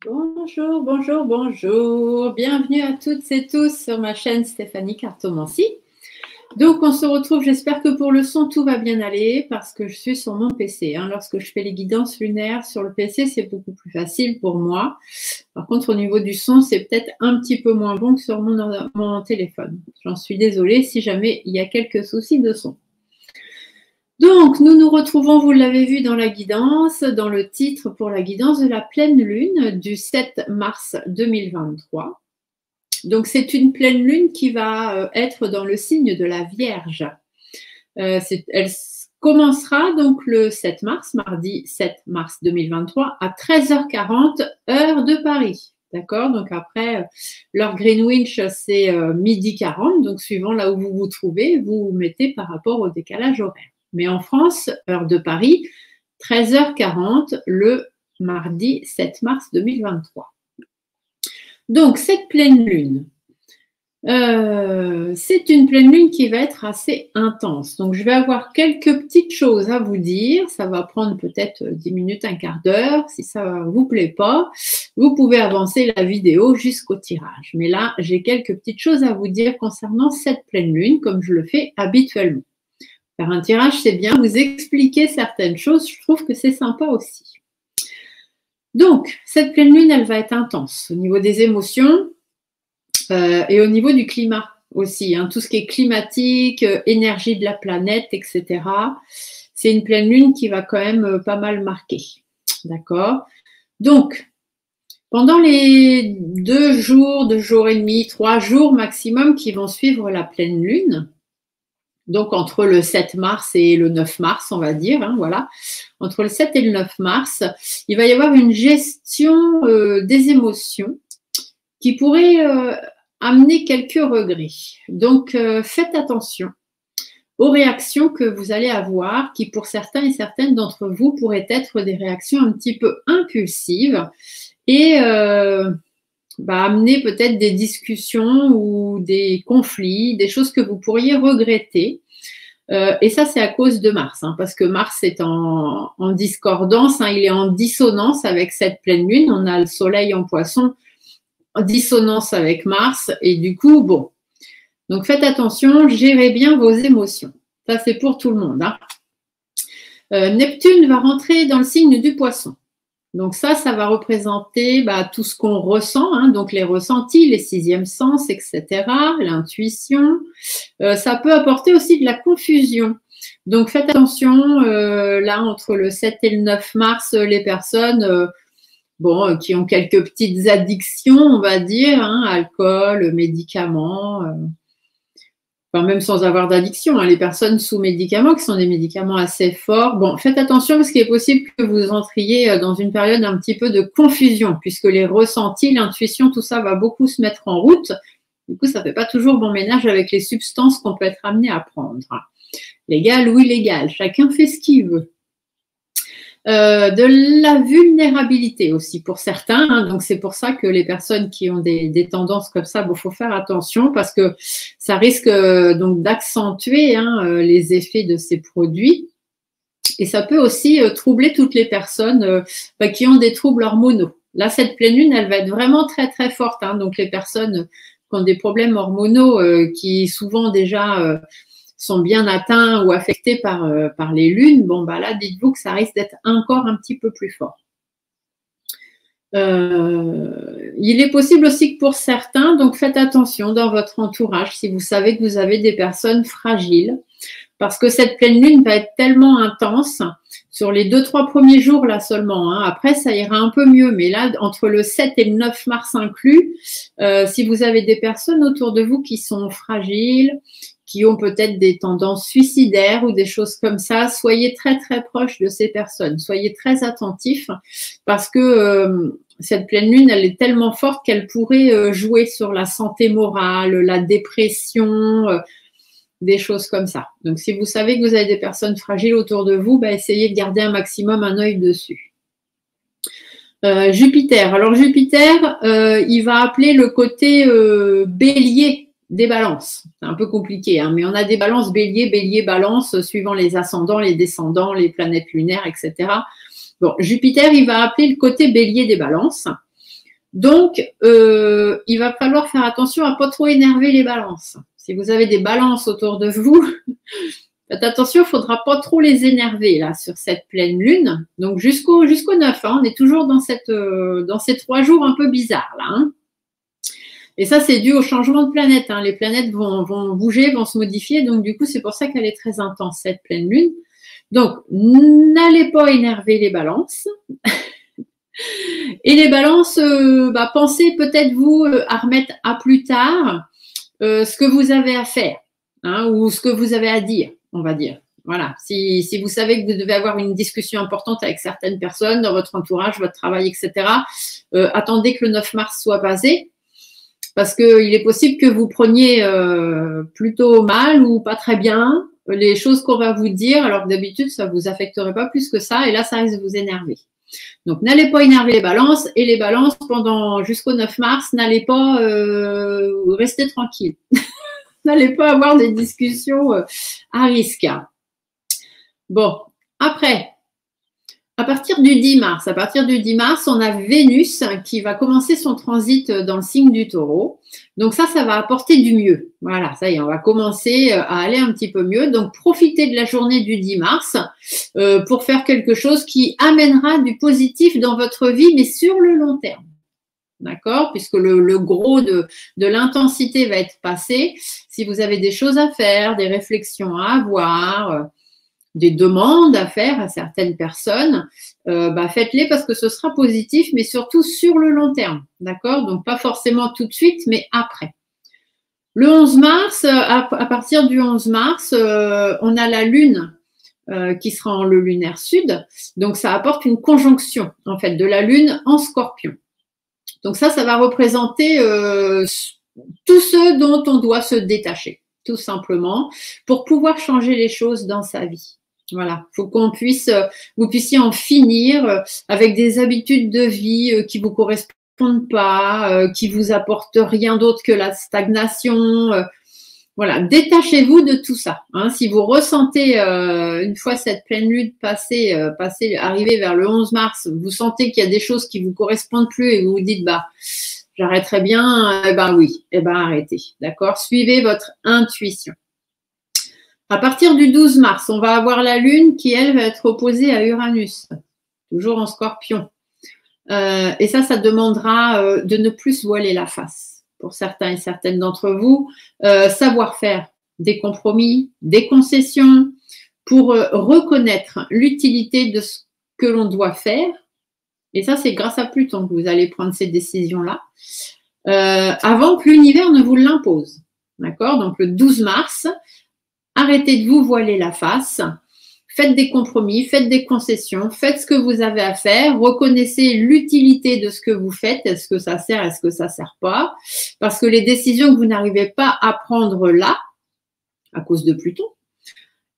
Bonjour, bonjour, bonjour. Bienvenue à toutes et tous sur ma chaîne Stéphanie Cartomancie. Donc, on se retrouve, j'espère que pour le son, tout va bien aller parce que je suis sur mon PC. Lorsque je fais les guidances lunaires sur le PC, c'est beaucoup plus facile pour moi. Par contre, au niveau du son, c'est peut-être un petit peu moins bon que sur mon téléphone. J'en suis désolée si jamais il y a quelques soucis de son. Donc, nous nous retrouvons, vous l'avez vu dans la guidance, dans le titre pour la guidance de la pleine lune du 7 mars 2023. Donc, c'est une pleine lune qui va être dans le signe de la Vierge. Elle commencera donc le 7 mars, mardi 7 mars 2023, à 13h40, heure de Paris. D'accord? Donc, après, l'heure Greenwich, c'est midi 40. Donc, suivant là où vous vous trouvez, vous vous mettez par rapport au décalage horaire. Mais en France, heure de Paris, 13h40 le mardi 7 mars 2023. Donc, cette pleine lune, c'est une pleine lune qui va être assez intense. Donc, je vais avoir quelques petites choses à vous dire. Ça va prendre peut-être 10 minutes, un quart d'heure. Si ça ne vous plaît pas, vous pouvez avancer la vidéo jusqu'au tirage. Mais là, j'ai quelques petites choses à vous dire concernant cette pleine lune, comme je le fais habituellement. Faire un tirage, c'est bien, vous expliquer certaines choses, je trouve que c'est sympa aussi. Donc, cette pleine lune, elle va être intense au niveau des émotions et au niveau du climat aussi. Tout ce qui est climatique, énergie de la planète, etc. C'est une pleine lune qui va quand même pas mal marquer. D'accord? Donc, pendant les 2 jours et demi, 3 jours maximum qui vont suivre la pleine lune, donc entre le 7 mars et le 9 mars, on va dire, voilà. Entre le 7 et le 9 mars, il va y avoir une gestion des émotions qui pourrait amener quelques regrets. Donc, faites attention aux réactions que vous allez avoir, qui pour certains et certaines d'entre vous pourraient être des réactions un petit peu impulsives et amener peut-être des discussions ou des conflits, des choses que vous pourriez regretter. Et ça, c'est à cause de Mars, parce que Mars est en discordance, il est en dissonance avec cette pleine lune. On a le Soleil en Poisson en dissonance avec Mars, et du coup, bon. Donc, faites attention, gérez bien vos émotions. Ça, c'est pour tout le monde. Neptune va rentrer dans le signe du Poisson. Donc ça va représenter tout ce qu'on ressent, donc les ressentis, les 6e sens, etc., l'intuition. Ça peut apporter aussi de la confusion. Donc faites attention, là, entre le 7 et le 9 mars, les personnes qui ont quelques petites addictions, on va dire, alcool, médicaments, enfin, même sans avoir d'addiction, les personnes sous médicaments, qui sont des médicaments assez forts. Bon, faites attention parce qu'il est possible que vous entriez dans une période un petit peu de confusion, puisque les ressentis, l'intuition, tout ça va beaucoup se mettre en route. Du coup, ça ne fait pas toujours bon ménage avec les substances qu'on peut être amené à prendre. Légal ou illégal, chacun fait ce qu'il veut. De la vulnérabilité aussi pour certains, donc c'est pour ça que les personnes qui ont des tendances comme ça, faut faire attention parce que ça risque donc d'accentuer les effets de ces produits et ça peut aussi troubler toutes les personnes qui ont des troubles hormonaux. Là, cette pleine lune, elle va être vraiment très très forte, donc les personnes qui ont des problèmes hormonaux qui souvent déjà sont bien atteints ou affectés par les lunes, là, dites-vous que ça risque d'être encore un petit peu plus fort. Il est possible aussi que pour certains, donc faites attention dans votre entourage si vous savez que vous avez des personnes fragiles, parce que cette pleine lune va être tellement intense sur les 2-3 premiers jours là seulement. Après, ça ira un peu mieux, mais là, entre le 7 et le 9 mars inclus, si vous avez des personnes autour de vous qui sont fragiles, qui ont peut-être des tendances suicidaires ou des choses comme ça, soyez très très proches de ces personnes, soyez très attentifs parce que cette pleine lune, elle est tellement forte qu'elle pourrait jouer sur la santé morale, la dépression, des choses comme ça. Donc, si vous savez que vous avez des personnes fragiles autour de vous, essayez de garder un maximum un œil dessus. Jupiter. Alors, Jupiter, il va appeler le côté bélier des balances. C'est un peu compliqué, mais on a des balances bélier, bélier, balance, suivant les ascendants, les descendants, les planètes lunaires, etc. Bon, Jupiter, il va appeler le côté bélier des balances. Donc, il va falloir faire attention à pas trop énerver les balances. Si vous avez des balances autour de vous, faites attention, il ne faudra pas trop les énerver là sur cette pleine lune. Donc jusqu'au 9, hein, on est toujours dans ces 3 jours un peu bizarres là. Hein. Et ça, c'est dû au changement de planète. Hein. Les planètes vont bouger, vont se modifier. Donc du coup, c'est pour ça qu'elle est très intense, cette pleine lune. Donc, n'allez pas énerver les balances. Et les balances, pensez peut-être vous à remettre à plus tard ce que vous avez à faire, hein, ou ce que vous avez à dire, on va dire. Voilà. Si vous savez que vous devez avoir une discussion importante avec certaines personnes dans votre entourage, votre travail, etc., attendez que le 9 mars soit passé, parce qu'il est possible que vous preniez plutôt mal ou pas très bien les choses qu'on va vous dire, alors que d'habitude, ça ne vous affecterait pas plus que ça, et là, ça risque de vous énerver. Donc, n'allez pas énerver les balances, et les balances, jusqu'au 9 mars, n'allez pas rester tranquille. N'allez pas avoir des discussions à risque. Bon, après, à partir du 10 mars, on a Vénus qui va commencer son transit dans le signe du Taureau. Donc ça va apporter du mieux. Voilà, ça y est, on va commencer à aller un petit peu mieux. Donc profitez de la journée du 10 mars pour faire quelque chose qui amènera du positif dans votre vie, mais sur le long terme. D'accord? Puisque le gros de l'intensité va être passé. Si vous avez des choses à faire, des réflexions à avoir, des demandes à faire à certaines personnes, faites-les parce que ce sera positif, mais surtout sur le long terme. D'accord? Donc, pas forcément tout de suite, mais après. Le 11 mars, à partir du 11 mars, on a la Lune qui sera en le lunaire sud. Donc, ça apporte une conjonction, en fait, de la Lune en Scorpion. Donc, ça va représenter tout ce dont on doit se détacher, tout simplement, pour pouvoir changer les choses dans sa vie. Voilà, il faut vous puissiez en finir avec des habitudes de vie qui vous correspondent pas, qui vous apportent rien d'autre que la stagnation. Voilà, détachez-vous de tout ça. Hein. Si vous ressentez, une fois cette pleine lune arrivée vers le 11 mars, vous sentez qu'il y a des choses qui vous correspondent plus et vous vous dites, j'arrêterai bien, oui, arrêtez. D'accord? Suivez votre intuition. À partir du 12 mars, on va avoir la Lune qui, elle, va être opposée à Uranus, toujours en Scorpion. Et ça demandera de ne plus se voiler la face pour certains et certaines d'entre vous. Savoir faire des compromis, des concessions pour reconnaître l'utilité de ce que l'on doit faire. Et ça, c'est grâce à Pluton que vous allez prendre ces décisions-là, avant que l'univers ne vous l'impose. D'accord? Donc, le 12 mars, arrêtez de vous voiler la face, faites des compromis, faites des concessions, faites ce que vous avez à faire, reconnaissez l'utilité de ce que vous faites, est-ce que ça sert, est-ce que ça ne sert pas, parce que les décisions que vous n'arrivez pas à prendre là, à cause de Pluton,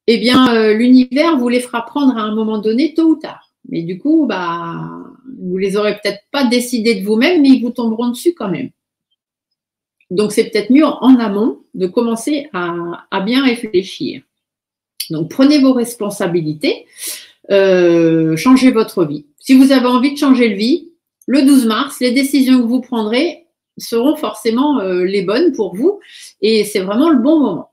eh bien, l'univers vous les fera prendre à un moment donné, tôt ou tard. Mais du coup, vous les aurez peut-être pas décidés de vous-même, mais ils vous tomberont dessus quand même. Donc, c'est peut-être mieux en amont de commencer à bien réfléchir. Donc, prenez vos responsabilités, changez votre vie. Si vous avez envie de changer de vie, le 12 mars, les décisions que vous prendrez seront forcément les bonnes pour vous et c'est vraiment le bon moment.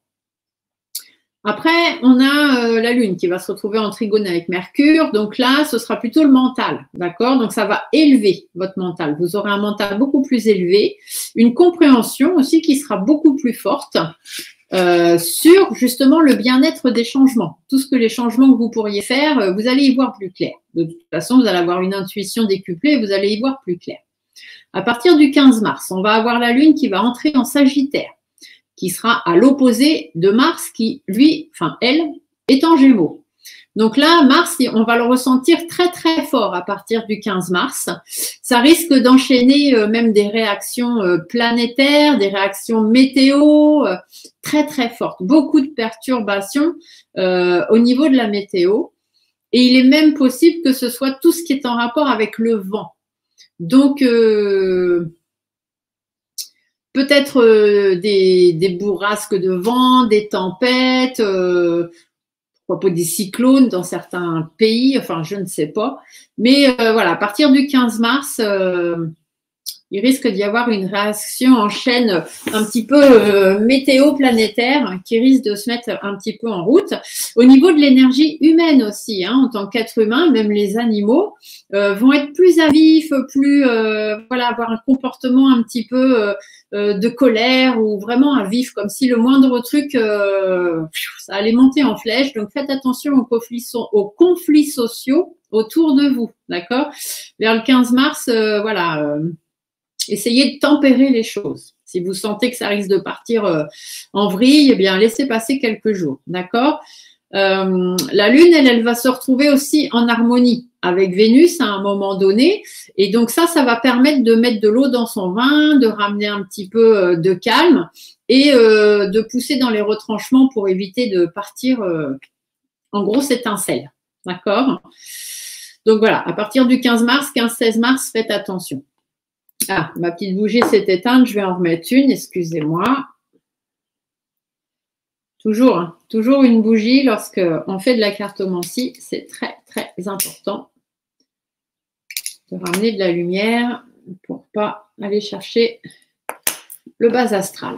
Après, on a la Lune qui va se retrouver en trigone avec Mercure. Donc là, ce sera plutôt le mental, d'accord? Donc ça va élever votre mental. Vous aurez un mental beaucoup plus élevé, une compréhension aussi qui sera beaucoup plus forte sur justement le bien-être des changements. Tout ce que les changements que vous pourriez faire, vous allez y voir plus clair. De toute façon, vous allez avoir une intuition décuplée et vous allez y voir plus clair. À partir du 15 mars, on va avoir la Lune qui va entrer en Sagittaire, qui sera à l'opposé de Mars qui, lui, elle, est en Gémeaux. Donc là, Mars, on va le ressentir très, très fort à partir du 15 mars. Ça risque d'enchaîner même des réactions planétaires, des réactions météo très, très fortes. Beaucoup de perturbations au niveau de la météo. Et il est même possible que ce soit tout ce qui est en rapport avec le vent. Donc, peut-être des bourrasques de vent, des tempêtes, pourquoi pas des cyclones dans certains pays, enfin je ne sais pas. Mais voilà, à partir du 15 mars, Il risque d'y avoir une réaction en chaîne un petit peu météo-planétaire qui risque de se mettre un petit peu en route. Au niveau de l'énergie humaine aussi, hein, en tant qu'être humain, même les animaux vont être plus à vif, plus voilà, avoir un comportement un petit peu de colère ou vraiment à vif, comme si le moindre truc, ça allait monter en flèche. Donc faites attention aux conflits sociaux autour de vous, d'accord? Vers le 15 mars, voilà. Essayez de tempérer les choses. Si vous sentez que ça risque de partir en vrille, eh bien, laissez passer quelques jours, d'accord? La Lune, elle va se retrouver aussi en harmonie avec Vénus à un moment donné. Et donc ça va permettre de mettre de l'eau dans son vin, de ramener un petit peu de calme et de pousser dans les retranchements pour éviter de partir, en grosse étincelle, d'accord? Donc voilà, à partir du 15 mars, 15-16 mars, faites attention. Ah, ma petite bougie s'est éteinte, je vais en remettre une, excusez-moi. Toujours une bougie lorsqu'on fait de la cartomancie, c'est très, très important de ramener de la lumière pour pas aller chercher le bas astral.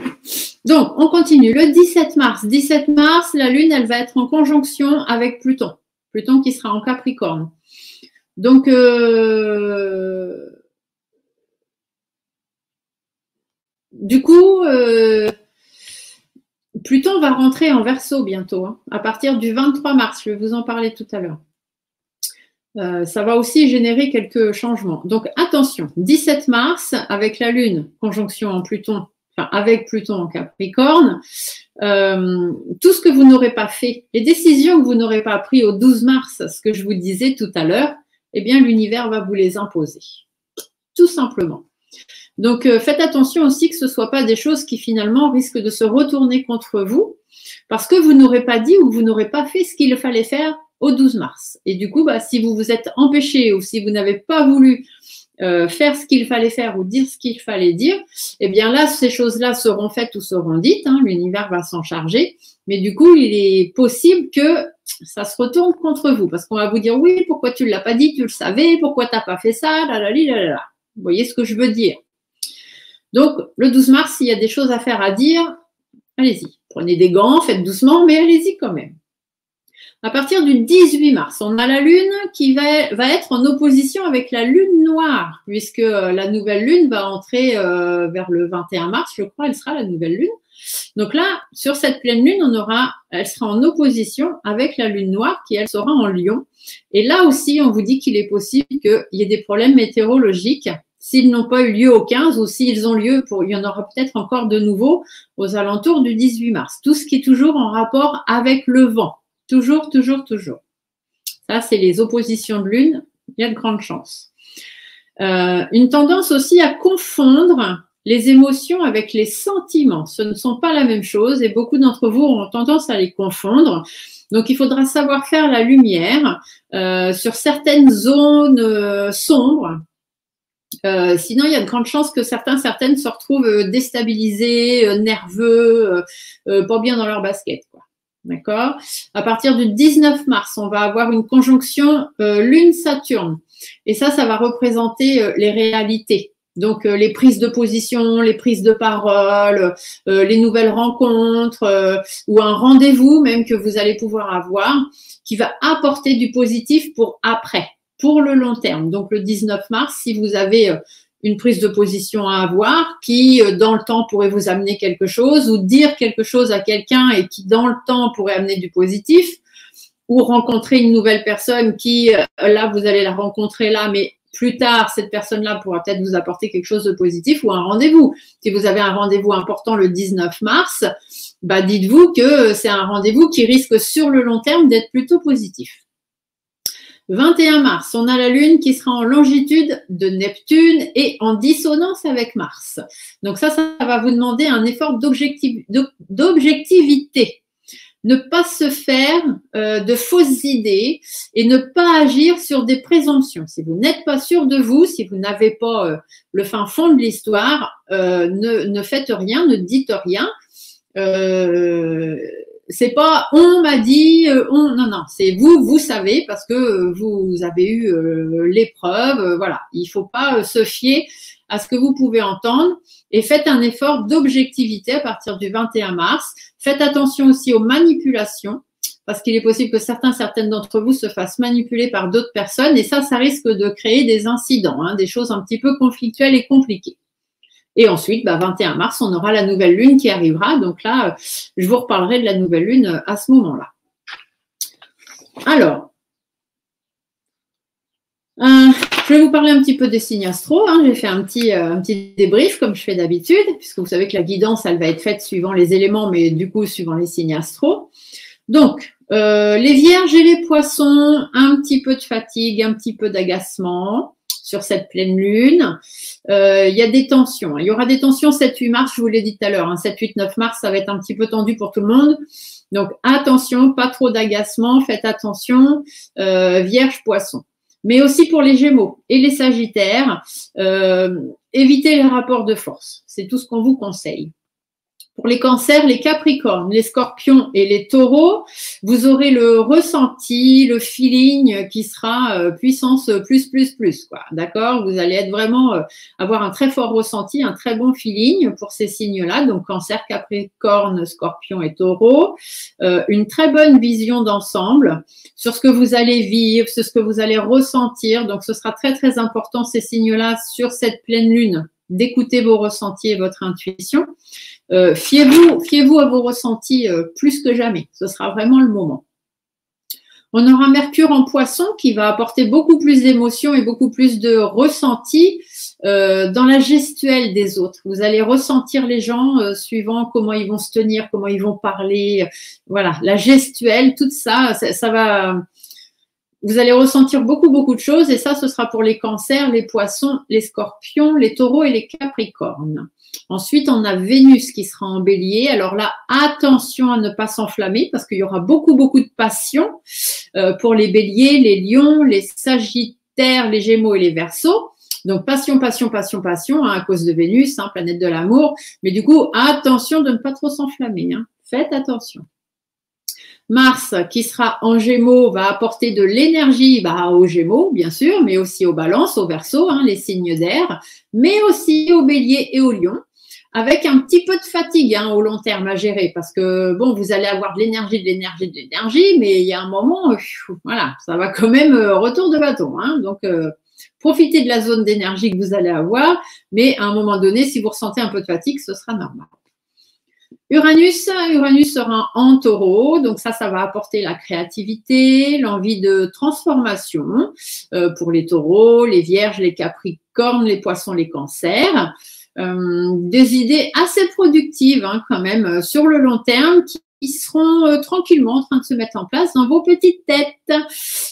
Donc, on continue. Le 17 mars. 17 mars, la Lune, elle va être en conjonction avec Pluton. Pluton qui sera en Capricorne. Donc, du coup, Pluton va rentrer en Verseau bientôt, hein, à partir du 23 mars. Je vais vous en parler tout à l'heure. Ça va aussi générer quelques changements. Donc, attention, 17 mars, avec la Lune, conjonction en Pluton, enfin, avec Pluton en Capricorne, tout ce que vous n'aurez pas fait, les décisions que vous n'aurez pas prises au 12 mars, ce que je vous disais tout à l'heure, eh bien, l'univers va vous les imposer. Tout simplement. Donc, faites attention aussi que ce ne soit pas des choses qui finalement risquent de se retourner contre vous parce que vous n'aurez pas dit ou vous n'aurez pas fait ce qu'il fallait faire au 12 mars. Et du coup, si vous vous êtes empêché ou si vous n'avez pas voulu faire ce qu'il fallait faire ou dire ce qu'il fallait dire, eh bien là, ces choses-là seront faites ou seront dites. Hein, l'univers va s'en charger. Mais du coup, il est possible que ça se retourne contre vous parce qu'on va vous dire oui, pourquoi tu ne l'as pas dit, tu le savais, pourquoi tu n'as pas fait ça, là. Vous voyez ce que je veux dire? Donc, le 12 mars, s'il y a des choses à faire, à dire, allez-y. Prenez des gants, faites doucement, mais allez-y quand même. À partir du 18 mars, on a la Lune qui va être en opposition avec la Lune noire, puisque la nouvelle Lune va entrer vers le 21 mars, je crois, elle sera la nouvelle Lune. Donc là, sur cette pleine Lune, elle sera en opposition avec la Lune noire qui, elle, sera en Lion. Et là aussi, on vous dit qu'il est possible qu'il y ait des problèmes météorologiques s'ils n'ont pas eu lieu au 15 ou s'ils ont lieu, il y en aura peut-être encore de nouveau aux alentours du 18 mars. Tout ce qui est toujours en rapport avec le vent. Toujours. Ça, c'est les oppositions de lune. Il y a de grandes chances. Une tendance aussi à confondre les émotions avec les sentiments. Ce ne sont pas la même chose et beaucoup d'entre vous ont tendance à les confondre. Donc, il faudra savoir faire la lumière sur certaines zones sombres. Sinon, il y a de grandes chances que certaines se retrouvent déstabilisés, nerveux, pas bien dans leur basket, quoi. D'accord? À partir du 19 mars, on va avoir une conjonction Lune-Saturne. Et ça va représenter les réalités. Donc, les prises de position, les prises de parole, les nouvelles rencontres ou un rendez-vous même que vous allez pouvoir avoir qui va apporter du positif pour après. Pour le long terme. Donc, le 19 mars, si vous avez une prise de position à avoir qui, dans le temps, pourrait vous amener quelque chose ou dire quelque chose à quelqu'un et qui, dans le temps, pourrait amener du positif ou rencontrer une nouvelle personne qui, là, vous allez la rencontrer là, mais plus tard, cette personne-là pourra peut-être vous apporter quelque chose de positif ou un rendez-vous. Si vous avez un rendez-vous important le 19 mars, dites-vous que c'est un rendez-vous qui risque sur le long terme d'être plutôt positif. 21 mars, on a la Lune qui sera en longitude de Neptune et en dissonance avec Mars. Donc ça va vous demander un effort d'objectivité. Ne pas se faire de fausses idées et ne pas agir sur des présomptions. Si vous n'êtes pas sûr de vous, si vous n'avez pas le fin fond de l'histoire, ne faites rien, ne dites rien. c'est pas on m'a dit, non, non, c'est vous savez parce que vous avez eu l'épreuve, voilà. Il faut pas se fier à ce que vous pouvez entendre et faites un effort d'objectivité à partir du 21 mars. Faites attention aussi aux manipulations parce qu'il est possible que certaines d'entre vous se fassent manipuler par d'autres personnes et ça risque de créer des incidents, hein, des choses un petit peu conflictuelles et compliquées. Et ensuite, 21 mars, on aura la nouvelle lune qui arrivera. Donc là, je vous reparlerai de la nouvelle lune à ce moment-là. Alors, je vais vous parler un petit peu des signes astro. Hein. J'ai fait un petit débrief comme je fais d'habitude, puisque vous savez que la guidance, elle va être faite suivant les éléments, mais du coup, suivant les signes astro. Donc, les vierges et les poissons, un petit peu de fatigue, un petit peu d'agacement sur cette pleine lune. Il y a des tensions. Il y aura des tensions 7-8 mars, je vous l'ai dit tout à l'heure. 7-8-9 mars, ça va être un petit peu tendu pour tout le monde. Donc, attention, pas trop d'agacement, faites attention, vierge, poisson. Mais aussi pour les gémeaux et les sagittaires, évitez les rapports de force. C'est tout ce qu'on vous conseille. Pour les cancers, les capricornes, les scorpions et les taureaux, vous aurez le ressenti, le feeling qui sera puissance plus, quoi. D'accord? Vous allez être vraiment, avoir un très fort ressenti, un très bon feeling pour ces signes-là. Donc, cancer, capricorne, scorpion et taureau. Une très bonne vision d'ensemble sur ce que vous allez vivre, sur ce que vous allez ressentir. Donc, ce sera très, très important, ces signes-là, sur cette pleine lune, d'écouter vos ressentis et votre intuition. Fiez-vous à vos ressentis plus que jamais. Ce sera vraiment le moment. On aura Mercure en poisson qui va apporter beaucoup plus d'émotions et beaucoup plus de ressentis dans la gestuelle des autres. Vous allez ressentir les gens suivant comment ils vont se tenir, comment ils vont parler. Voilà, la gestuelle, tout ça, ça va… Vous allez ressentir beaucoup de choses et ça, ce sera pour les cancers, les poissons, les scorpions, les taureaux et les capricornes. Ensuite, on a Vénus qui sera en bélier. Alors là, attention à ne pas s'enflammer parce qu'il y aura beaucoup de passion pour les béliers, les lions, les sagittaires, les gémeaux et les verseaux. Donc, passion hein, à cause de Vénus, hein, planète de l'amour. Mais du coup, attention de ne pas trop s'enflammer. Hein. Faites attention. Mars, qui sera en Gémeaux, va apporter de l'énergie aux Gémeaux, bien sûr, mais aussi aux Balances, aux Verseaux, hein, les signes d'air, mais aussi aux Béliers et aux Lions, avec un petit peu de fatigue hein, au long terme à gérer, parce que bon, vous allez avoir de l'énergie, mais il y a un moment, voilà, ça va quand même retour de bâton. Hein, donc, profitez de la zone d'énergie que vous allez avoir, mais à un moment donné, si vous ressentez un peu de fatigue, ce sera normal. Uranus sera en taureau, donc ça va apporter la créativité, l'envie de transformation pour les taureaux, les vierges, les capricornes, les poissons, les cancers. Des idées assez productives hein, quand même sur le long terme qui seront tranquillement en train de se mettre en place dans vos petites têtes,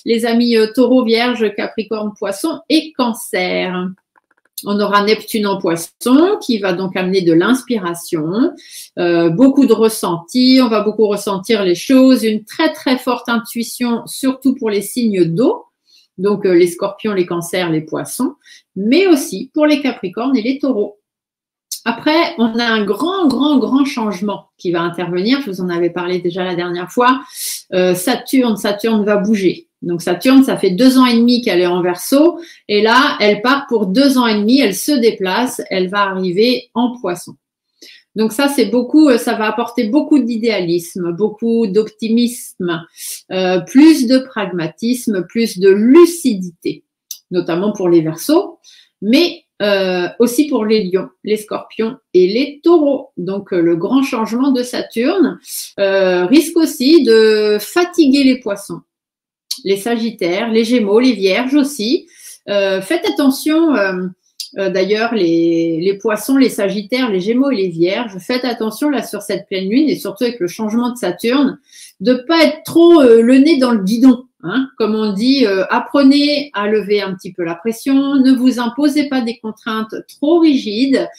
les amis taureaux, vierges, capricornes, poissons et cancers. On aura Neptune en poisson qui va donc amener de l'inspiration, beaucoup de ressenti, on va beaucoup ressentir les choses, une très forte intuition, surtout pour les signes d'eau, donc les scorpions, les cancers, les poissons, mais aussi pour les capricornes et les taureaux. Après, on a un grand changement qui va intervenir, je vous en avais parlé déjà la dernière fois, Saturne va bouger. Donc Saturne, ça fait 2 ans et demi qu'elle est en Verseau et là, elle part pour 2 ans et demi, elle se déplace, elle va arriver en Poisson. Donc ça, c'est beaucoup, ça va apporter beaucoup d'idéalisme, beaucoup d'optimisme, plus de pragmatisme, plus de lucidité, notamment pour les Verseaux, mais aussi pour les lions, les scorpions et les taureaux. Donc le grand changement de Saturne risque aussi de fatiguer les poissons, les sagittaires, les gémeaux, les vierges aussi. Faites attention, d'ailleurs les poissons, les sagittaires, les gémeaux et les vierges, faites attention là sur cette pleine lune et surtout avec le changement de Saturne, de ne pas être trop le nez dans le guidon. Hein, comme on dit, apprenez à lever un petit peu la pression, ne vous imposez pas des contraintes trop rigides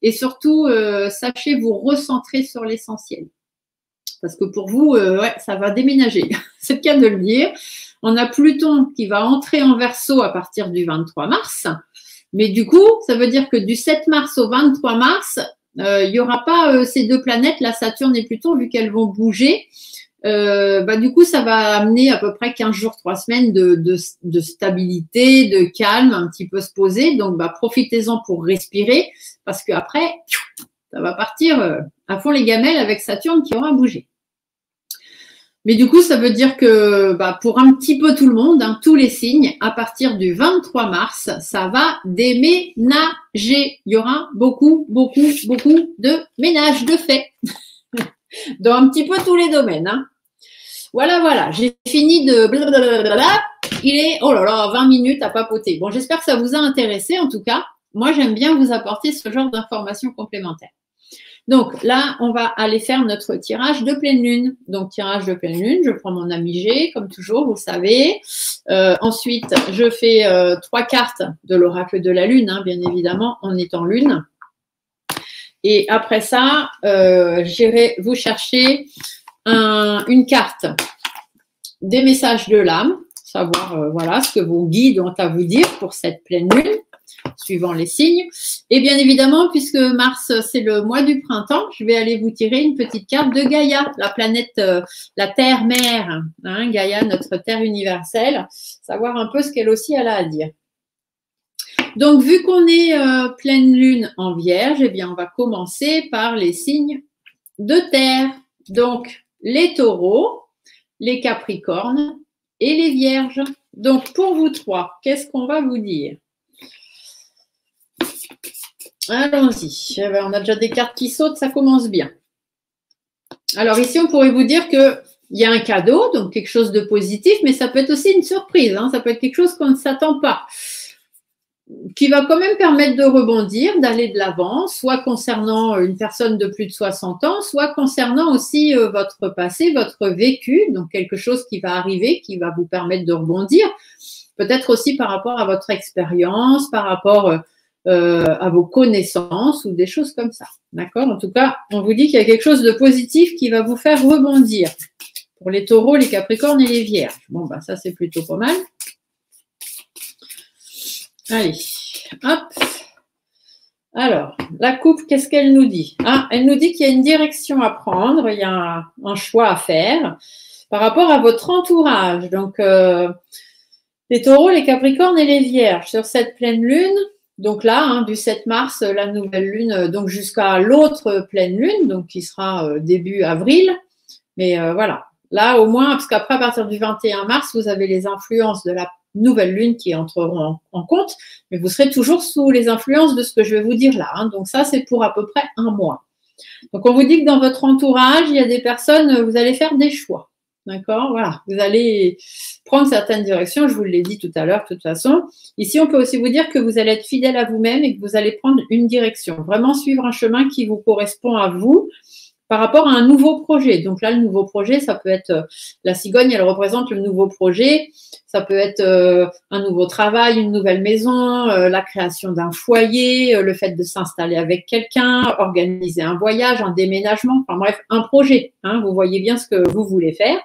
et surtout, sachez vous recentrer sur l'essentiel. Parce que pour vous, ouais, ça va déménager, c'est le cas de le dire. On a Pluton qui va entrer en Verseau à partir du 23 mars. Mais du coup, ça veut dire que du 7 mars au 23 mars, Il n'y aura pas ces deux planètes, là, Saturne et Pluton, vu qu'elles vont bouger. Du coup, ça va amener à peu près 15 jours, 3 semaines de stabilité, de calme, un petit peu se poser. Donc, profitez-en pour respirer, parce qu'après, ça va partir à fond les gamelles avec Saturne qui aura bougé. Mais du coup, ça veut dire que pour un petit peu tout le monde, hein, tous les signes, à partir du 23 mars, ça va déménager. Il y aura beaucoup de ménage de fait dans un petit peu tous les domaines. Hein. Voilà, j'ai fini de blablabla. Il est, 20 minutes à papoter. Bon, j'espère que ça vous a intéressé. En tout cas, moi, j'aime bien vous apporter ce genre d'informations complémentaires. Donc là, on va aller faire notre tirage de pleine lune. Donc, tirage de pleine lune, je prends mon ami G, comme toujours, vous savez. Ensuite, je fais 3 cartes de l'oracle de la lune, hein, bien évidemment, en étant lune. Et après ça, j'irai vous chercher une carte des messages de l'âme, savoir voilà ce que vos guides ont à vous dire pour cette pleine lune, suivant les signes. Et bien évidemment, puisque Mars, c'est le mois du printemps, je vais aller vous tirer une petite carte de Gaïa, la planète, la Terre-Mère, hein, Gaïa, notre Terre universelle, savoir un peu ce qu'elle aussi elle a à dire. Donc, vu qu'on est pleine lune en Vierge, eh bien, on va commencer par les signes de Terre. Donc, les taureaux, les capricornes et les vierges. Donc, pour vous trois, qu'est-ce qu'on va vous dire? Allons-y. Eh bien, on a déjà des cartes qui sautent, ça commence bien. Alors, ici, on pourrait vous dire qu'il y a un cadeau, donc quelque chose de positif, mais ça peut être aussi une surprise. Hein, ça peut être quelque chose qu'on ne s'attend pas, qui va quand même permettre de rebondir, d'aller de l'avant, soit concernant une personne de plus de 60 ans, soit concernant aussi votre passé, votre vécu, donc quelque chose qui va arriver, qui va vous permettre de rebondir, peut-être aussi par rapport à votre expérience, par rapport à vos connaissances ou des choses comme ça. D'accord? En tout cas, on vous dit qu'il y a quelque chose de positif qui va vous faire rebondir pour les taureaux, les capricornes et les vierges. Bon, ça, c'est plutôt pas mal. Allez, hop. Alors, la coupe, qu'est-ce qu'elle nous dit? Elle nous dit qu'il y a une direction à prendre, il y a un choix à faire par rapport à votre entourage. Donc, les taureaux, les capricornes et les vierges sur cette pleine lune. Donc là, du 7 mars, la nouvelle lune, donc jusqu'à l'autre pleine lune, donc qui sera début avril. Mais voilà, là au moins, parce qu'après, à partir du 21 mars, vous avez les influences de la nouvelle lune qui entreront en compte, mais vous serez toujours sous les influences de ce que je vais vous dire là. Hein. Donc ça, c'est pour à peu près un mois. Donc on vous dit que dans votre entourage, il y a des personnes, vous allez faire des choix. D'accord? Voilà, vous allez prendre certaines directions, je vous l'ai dit tout à l'heure, de toute façon. Ici, on peut aussi vous dire que vous allez être fidèle à vous-même et que vous allez prendre une direction, vraiment suivre un chemin qui vous correspond à vous par rapport à un nouveau projet. Donc là, le nouveau projet, ça peut être, la cigogne, elle représente le nouveau projet, ça peut être un nouveau travail, une nouvelle maison, la création d'un foyer, le fait de s'installer avec quelqu'un, organiser un voyage, un déménagement, enfin bref, un projet. Hein, vous voyez bien ce que vous voulez faire.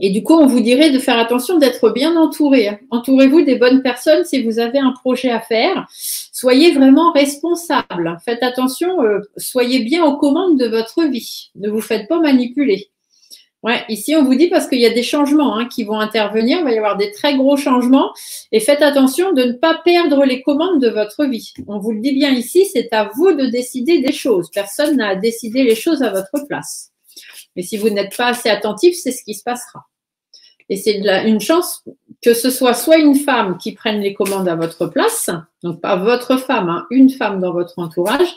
Et du coup, on vous dirait de faire attention d'être bien entouré. Entourez-vous des bonnes personnes si vous avez un projet à faire. Soyez vraiment responsable. Faites attention, soyez bien aux commandes de votre vie. Ne vous faites pas manipuler. Ouais, ici, on vous dit parce qu'il y a des changements qui vont intervenir. Il va y avoir des très gros changements. Et faites attention de ne pas perdre les commandes de votre vie. On vous le dit bien ici, c'est à vous de décider des choses. Personne n'a à décider les choses à votre place. Mais si vous n'êtes pas assez attentif, c'est ce qui se passera. Et c'est une chance que ce soit une femme qui prenne les commandes à votre place, donc pas votre femme, une femme dans votre entourage.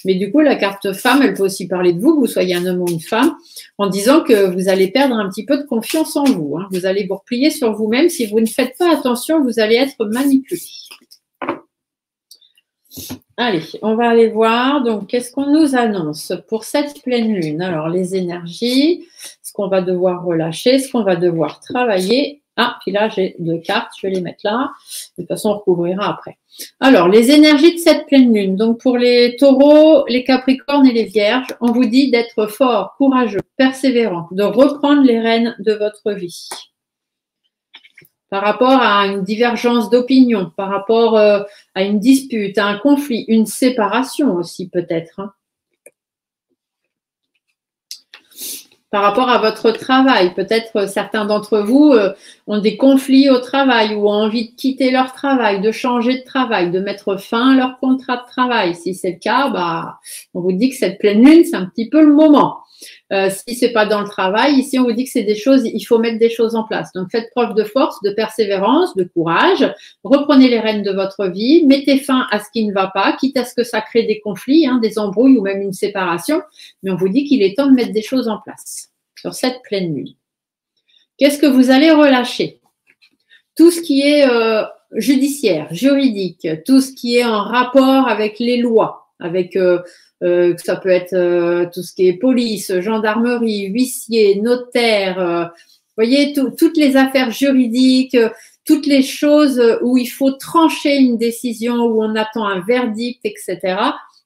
Mais du coup, la carte femme, elle peut aussi parler de vous, que vous soyez un homme ou une femme, en disant que vous allez perdre un petit peu de confiance en vous. Vous allez vous replier sur vous-même. Si vous ne faites pas attention, vous allez être manipulé. Allez, on va aller voir. Donc, qu'est-ce qu'on nous annonce pour cette pleine lune? Alors, les énergies, ce qu'on va devoir relâcher, ce qu'on va devoir travailler. Puis là, j'ai 2 cartes, je vais les mettre là. De toute façon, on recouvrira après. Alors, les énergies de cette pleine lune. Donc, pour les taureaux, les capricornes et les vierges, on vous dit d'être fort, courageux, persévérant, de reprendre les rênes de votre vie. par rapport à une divergence d'opinion, par rapport à une dispute, à un conflit, une séparation aussi peut-être, hein. Par rapport à votre travail, peut-être certains d'entre vous ont des conflits au travail ou ont envie de quitter leur travail, de changer de travail, de mettre fin à leur contrat de travail. Si c'est le cas, bah, on vous dit que cette pleine lune, c'est un petit peu le moment. Si c'est pas dans le travail, ici on vous dit que c'est des choses, il faut mettre des choses en place. Donc faites preuve de force, de persévérance, de courage. Reprenez les rênes de votre vie, mettez fin à ce qui ne va pas, quitte à ce que ça crée des conflits, hein, des embrouilles ou même une séparation. Mais on vous dit qu'il est temps de mettre des choses en place sur cette pleine lune. Qu'est-ce que vous allez relâcher? Tout ce qui est judiciaire, juridique, tout ce qui est en rapport avec les lois, avec ça peut être tout ce qui est police, gendarmerie, huissier, notaire, voyez, toutes les affaires juridiques, toutes les choses où il faut trancher une décision, où on attend un verdict, etc.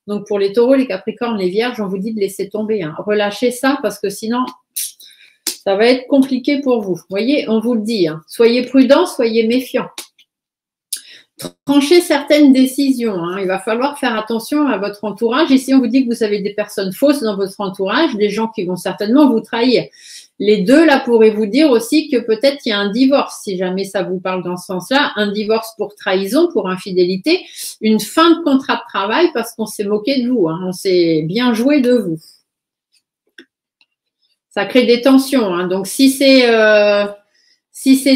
Donc pour les taureaux, les capricornes, les vierges, on vous dit de laisser tomber, hein. Relâchez ça parce que sinon, ça va être compliqué pour vous. Vous voyez, on vous le dit, hein. Soyez prudents, soyez méfiants. Tranchez certaines décisions, hein. Il va falloir faire attention à votre entourage. Ici, on vous dit que vous avez des personnes fausses dans votre entourage, des gens qui vont certainement vous trahir. Les deux, là, pourraient vous dire aussi que peut-être il y a un divorce, si jamais ça vous parle dans ce sens-là, un divorce pour trahison, pour infidélité, une fin de contrat de travail parce qu'on s'est moqué de vous, hein. On s'est bien joué de vous. Ça crée des tensions, hein. Donc, si c'est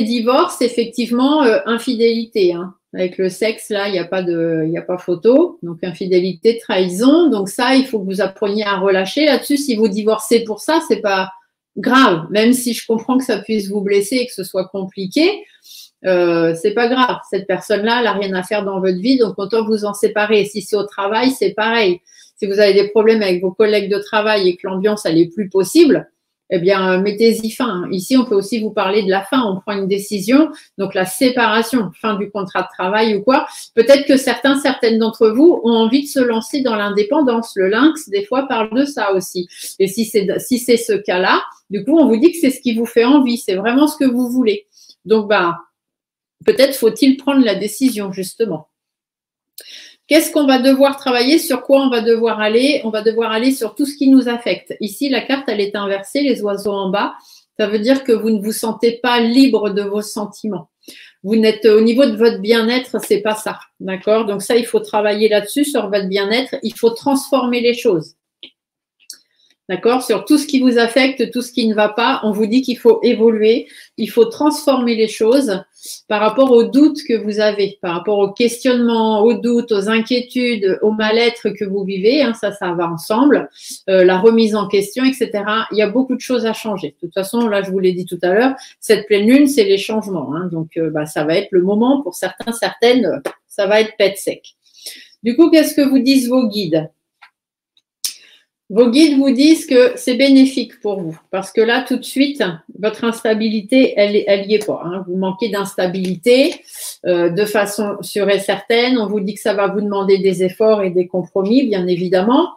divorce, effectivement, infidélité, hein. Avec le sexe, là, il n'y a pas photo. Donc, infidélité, trahison. Donc, ça, il faut que vous appreniez à relâcher là-dessus. Si vous divorcez pour ça, c'est pas grave. Même si je comprends que ça puisse vous blesser et que ce soit compliqué, c'est pas grave. Cette personne-là, elle n'a rien à faire dans votre vie. Donc, autant vous en séparer. Si c'est au travail, c'est pareil. Si vous avez des problèmes avec vos collègues de travail et que l'ambiance, elle est plus possible, eh bien, mettez-y fin. Ici, on peut aussi vous parler de la fin. On prend une décision, donc la séparation, fin du contrat de travail ou quoi. Peut-être que certaines d'entre vous ont envie de se lancer dans l'indépendance. Le lynx, des fois, parle de ça aussi. Et si c'est ce cas-là, du coup, on vous dit que c'est ce qui vous fait envie. C'est vraiment ce que vous voulez. Donc, bah, peut-être faut-il prendre la décision, justement. Qu'est-ce qu'on va devoir travailler? Sur quoi on va devoir aller? On va devoir aller sur tout ce qui nous affecte. Ici, la carte, elle est inversée, les oiseaux en bas. Ça veut dire que vous ne vous sentez pas libre de vos sentiments. Vous n'êtes au niveau de votre bien-être, c'est pas ça. D'accord? Donc ça, il faut travailler là-dessus, sur votre bien-être. Il faut transformer les choses. D'accord? Sur tout ce qui vous affecte, tout ce qui ne va pas, on vous dit qu'il faut évoluer, il faut transformer les choses par rapport aux doutes que vous avez, par rapport aux questionnements, aux doutes, aux inquiétudes, au mal-être que vous vivez, hein, ça va ensemble, la remise en question, etc. Il y a beaucoup de choses à changer. De toute façon, là, je vous l'ai dit tout à l'heure, cette pleine lune, c'est les changements, hein, donc ça va être le moment pour certains, certaines, ça va être pète sec. Du coup, qu'est-ce que vous disent vos guides? Vos guides vous disent que c'est bénéfique pour vous parce que là, tout de suite, votre instabilité, elle n'y est pas, hein. Vous manquez d'instabilité de façon sûre et certaine. On vous dit que ça va vous demander des efforts et des compromis, bien évidemment,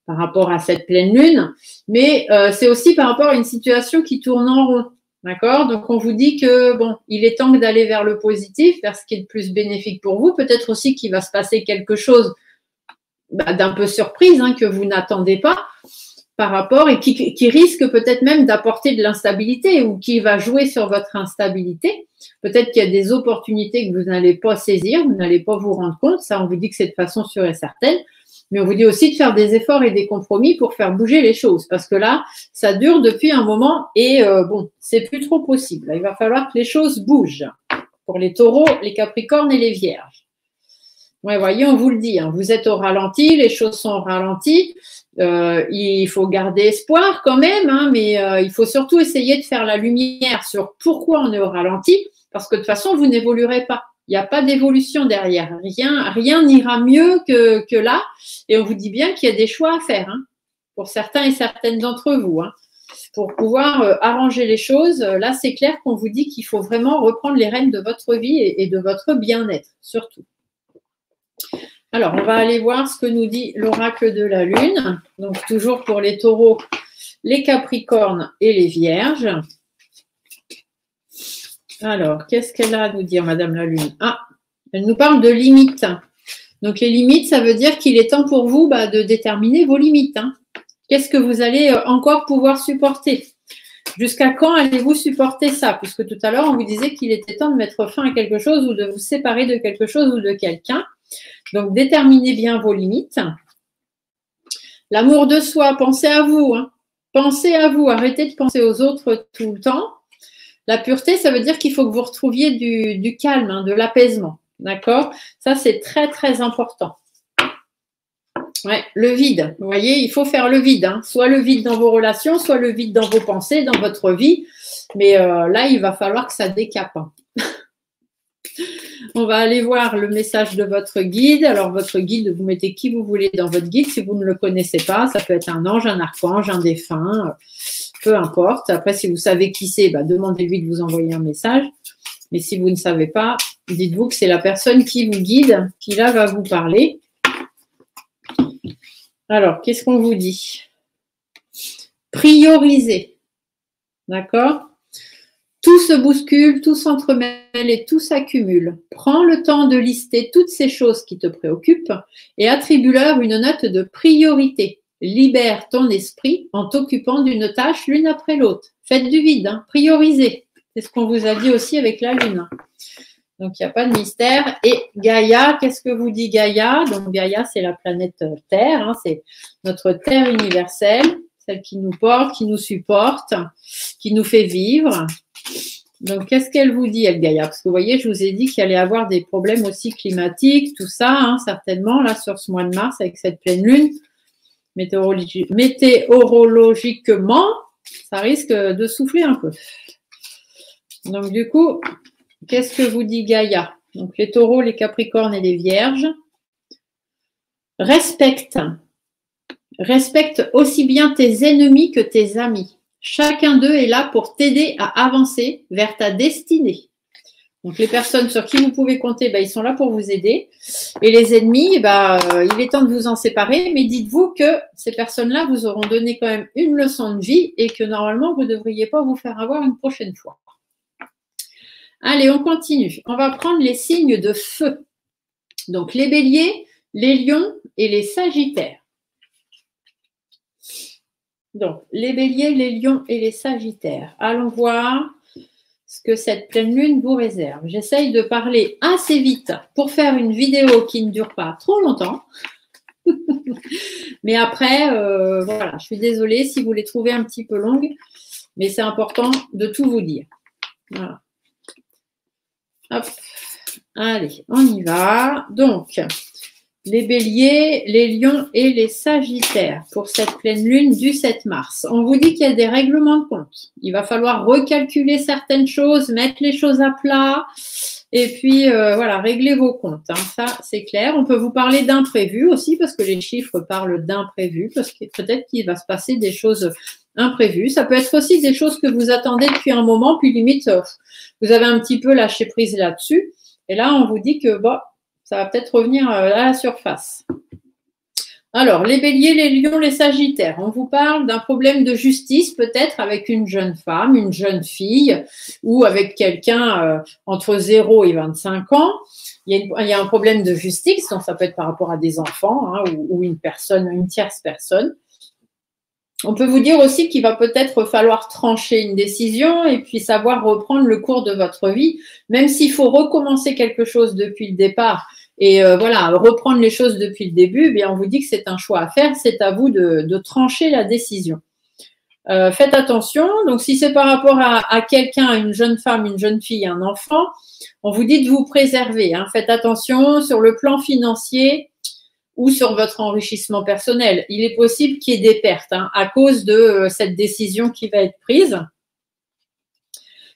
par rapport à cette pleine lune. Mais c'est aussi par rapport à une situation qui tourne en rond. D'accord? Donc, on vous dit que, bon, il est temps d'aller vers le positif, vers ce qui est le plus bénéfique pour vous. Peut-être aussi qu'il va se passer quelque chose d'un peu surprise, hein, que vous n'attendez pas par rapport et qui risque peut-être même d'apporter de l'instabilité ou qui va jouer sur votre instabilité. Peut-être qu'il y a des opportunités que vous n'allez pas saisir, vous n'allez pas vous rendre compte. Ça, on vous dit que c'est de façon sûre et certaine. Mais on vous dit aussi de faire des efforts et des compromis pour faire bouger les choses. Parce que là, ça dure depuis un moment et bon, c'est plus trop possible. Là, il va falloir que les choses bougent pour les taureaux, les capricornes et les vierges. Ouais, voyez, on vous le dit, hein, vous êtes au ralenti, les choses sont au ralenti. Il faut garder espoir quand même, hein, mais il faut surtout essayer de faire la lumière sur pourquoi on est au ralenti, parce que de toute façon, vous n'évoluerez pas. Il n'y a pas d'évolution derrière. Rien n'ira mieux que là. Et on vous dit bien qu'il y a des choix à faire, hein, pour certains et certaines d'entre vous, hein, pour pouvoir arranger les choses. Là, c'est clair qu'on vous dit qu'il faut vraiment reprendre les rênes de votre vie et de votre bien-être, surtout. Alors, on va aller voir ce que nous dit l'oracle de la Lune. Donc, toujours pour les taureaux, les capricornes et les vierges. Alors, qu'est-ce qu'elle a à nous dire, Madame la Lune? Ah, elle nous parle de limites. Donc, les limites, ça veut dire qu'il est temps pour vous de déterminer vos limites. Hein. Qu'est-ce que vous allez encore pouvoir supporter? Jusqu'à quand allez-vous supporter ça? Puisque tout à l'heure, on vous disait qu'il était temps de mettre fin à quelque chose ou de vous séparer de quelque chose ou de quelqu'un. Donc, déterminez bien vos limites. L'amour de soi, pensez à vous. Hein. Pensez à vous. Arrêtez de penser aux autres tout le temps. La pureté, ça veut dire qu'il faut que vous retrouviez du calme, hein, de l'apaisement. D'accord? Ça, c'est très, très important. Ouais, le vide. Vous voyez, il faut faire le vide. Hein. Soit le vide dans vos relations, soit le vide dans vos pensées, dans votre vie. Mais là, il va falloir que ça décape. Hein. On va aller voir le message de votre guide. Alors, votre guide, vous mettez qui vous voulez dans votre guide. Si vous ne le connaissez pas, ça peut être un ange, un archange, un défunt, peu importe. Après, si vous savez qui c'est, demandez-lui de vous envoyer un message. Mais si vous ne savez pas, dites-vous que c'est la personne qui vous guide, qui là va vous parler. Alors, qu'est-ce qu'on vous dit? Priorisez. D'accord? Tout se bouscule, tout s'entremêle et tout s'accumule. Prends le temps de lister toutes ces choses qui te préoccupent et attribue-leur une note de priorité. Libère ton esprit en t'occupant d'une tâche l'une après l'autre. Faites du vide, hein. Priorisez. C'est ce qu'on vous a dit aussi avec la Lune. Donc, il n'y a pas de mystère. Et Gaïa, qu'est-ce que vous dit Gaïa? Donc, Gaïa, c'est la planète Terre. Hein, c'est notre Terre universelle, celle qui nous porte, qui nous supporte, qui nous fait vivre. Donc, qu'est-ce qu'elle vous dit, elle, Gaïa? Parce que vous voyez, je vous ai dit qu'il allait avoir des problèmes aussi climatiques, tout ça, hein, certainement, là, sur ce mois de mars, avec cette pleine lune. Météorologiquement, ça risque de souffler un peu. Donc, du coup, qu'est-ce que vous dit Gaïa? Donc, les taureaux, les capricornes et les vierges. Respecte aussi bien tes ennemis que tes amis. Chacun d'eux est là pour t'aider à avancer vers ta destinée. Donc, les personnes sur qui vous pouvez compter, ils sont là pour vous aider. Et les ennemis, il est temps de vous en séparer. Mais dites-vous que ces personnes-là vous auront donné quand même une leçon de vie et que normalement, vous ne devriez pas vous faire avoir une prochaine fois. Allez, on continue. On va prendre les signes de feu. Donc, les béliers, les lions et les sagittaires. Donc, les béliers, les lions et les sagittaires. Allons voir ce que cette pleine lune vous réserve. J'essaye de parler assez vite pour faire une vidéo qui ne dure pas trop longtemps. Mais après, voilà, je suis désolée si vous les trouvez un petit peu longues, mais c'est important de tout vous dire. Voilà. Hop. Allez, on y va. Donc, les béliers, les lions et les sagittaires pour cette pleine lune du 7 mars. On vous dit qu'il y a des règlements de compte. Il va falloir recalculer certaines choses, mettre les choses à plat et puis voilà, régler vos comptes. Hein. Ça, c'est clair. On peut vous parler d'imprévus aussi parce que les chiffres parlent d'imprévus parce que peut-être qu'il va se passer des choses imprévues. Ça peut être aussi des choses que vous attendez depuis un moment, puis limite, vous avez un petit peu lâché prise là-dessus. Et là, on vous dit que ça va peut-être revenir à la surface. Alors, les béliers, les lions, les sagittaires. On vous parle d'un problème de justice, peut-être avec une jeune femme, une jeune fille, ou avec quelqu'un entre 0 et 25 ans. Il y a un problème de justice, donc ça peut être par rapport à des enfants hein, ou une personne, une tierce personne. On peut vous dire aussi qu'il va peut-être falloir trancher une décision et puis savoir reprendre le cours de votre vie, même s'il faut recommencer quelque chose depuis le départ et voilà, reprendre les choses depuis le début, bien on vous dit que c'est un choix à faire, c'est à vous de trancher la décision. Faites attention, donc si c'est par rapport à quelqu'un, une jeune femme, une jeune fille, un enfant, on vous dit de vous préserver. Hein. Faites attention sur le plan financier ou sur votre enrichissement personnel. Il est possible qu'il y ait des pertes hein, à cause de cette décision qui va être prise.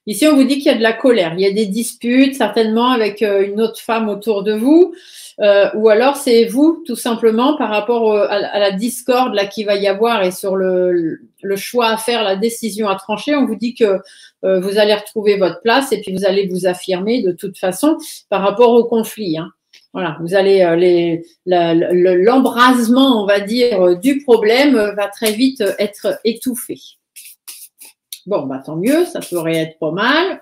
Ici, on vous dit qu'il y a de la colère, il y a des disputes certainement avec une autre femme autour de vous, ou alors c'est vous tout simplement par rapport à la discorde là qu'il va y avoir et sur le choix à faire, la décision à trancher. On vous dit que vous allez retrouver votre place et puis vous allez vous affirmer de toute façon par rapport au conflit. Hein. Voilà, vous allez l'embrasement, on va dire, du problème va très vite être étouffé. Bon, bah tant mieux, ça pourrait être pas mal.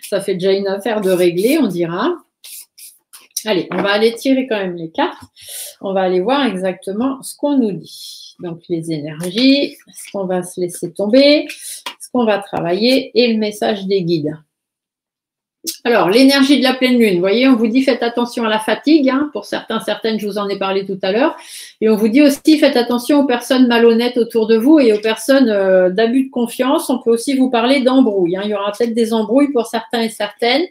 Ça fait déjà une affaire de régler, on dira. Allez, on va aller tirer quand même les cartes. On va aller voir exactement ce qu'on nous dit. Donc, les énergies, ce qu'on va se laisser tomber, ce qu'on va travailler et le message des guides. Alors, l'énergie de la pleine lune, vous voyez, on vous dit faites attention à la fatigue, hein, pour certains, certaines, je vous en ai parlé tout à l'heure. Et on vous dit aussi faites attention aux personnes malhonnêtes autour de vous et aux personnes d'abus de confiance. On peut aussi vous parler d'embrouilles, hein. Il y aura peut-être des embrouilles pour certains et certaines.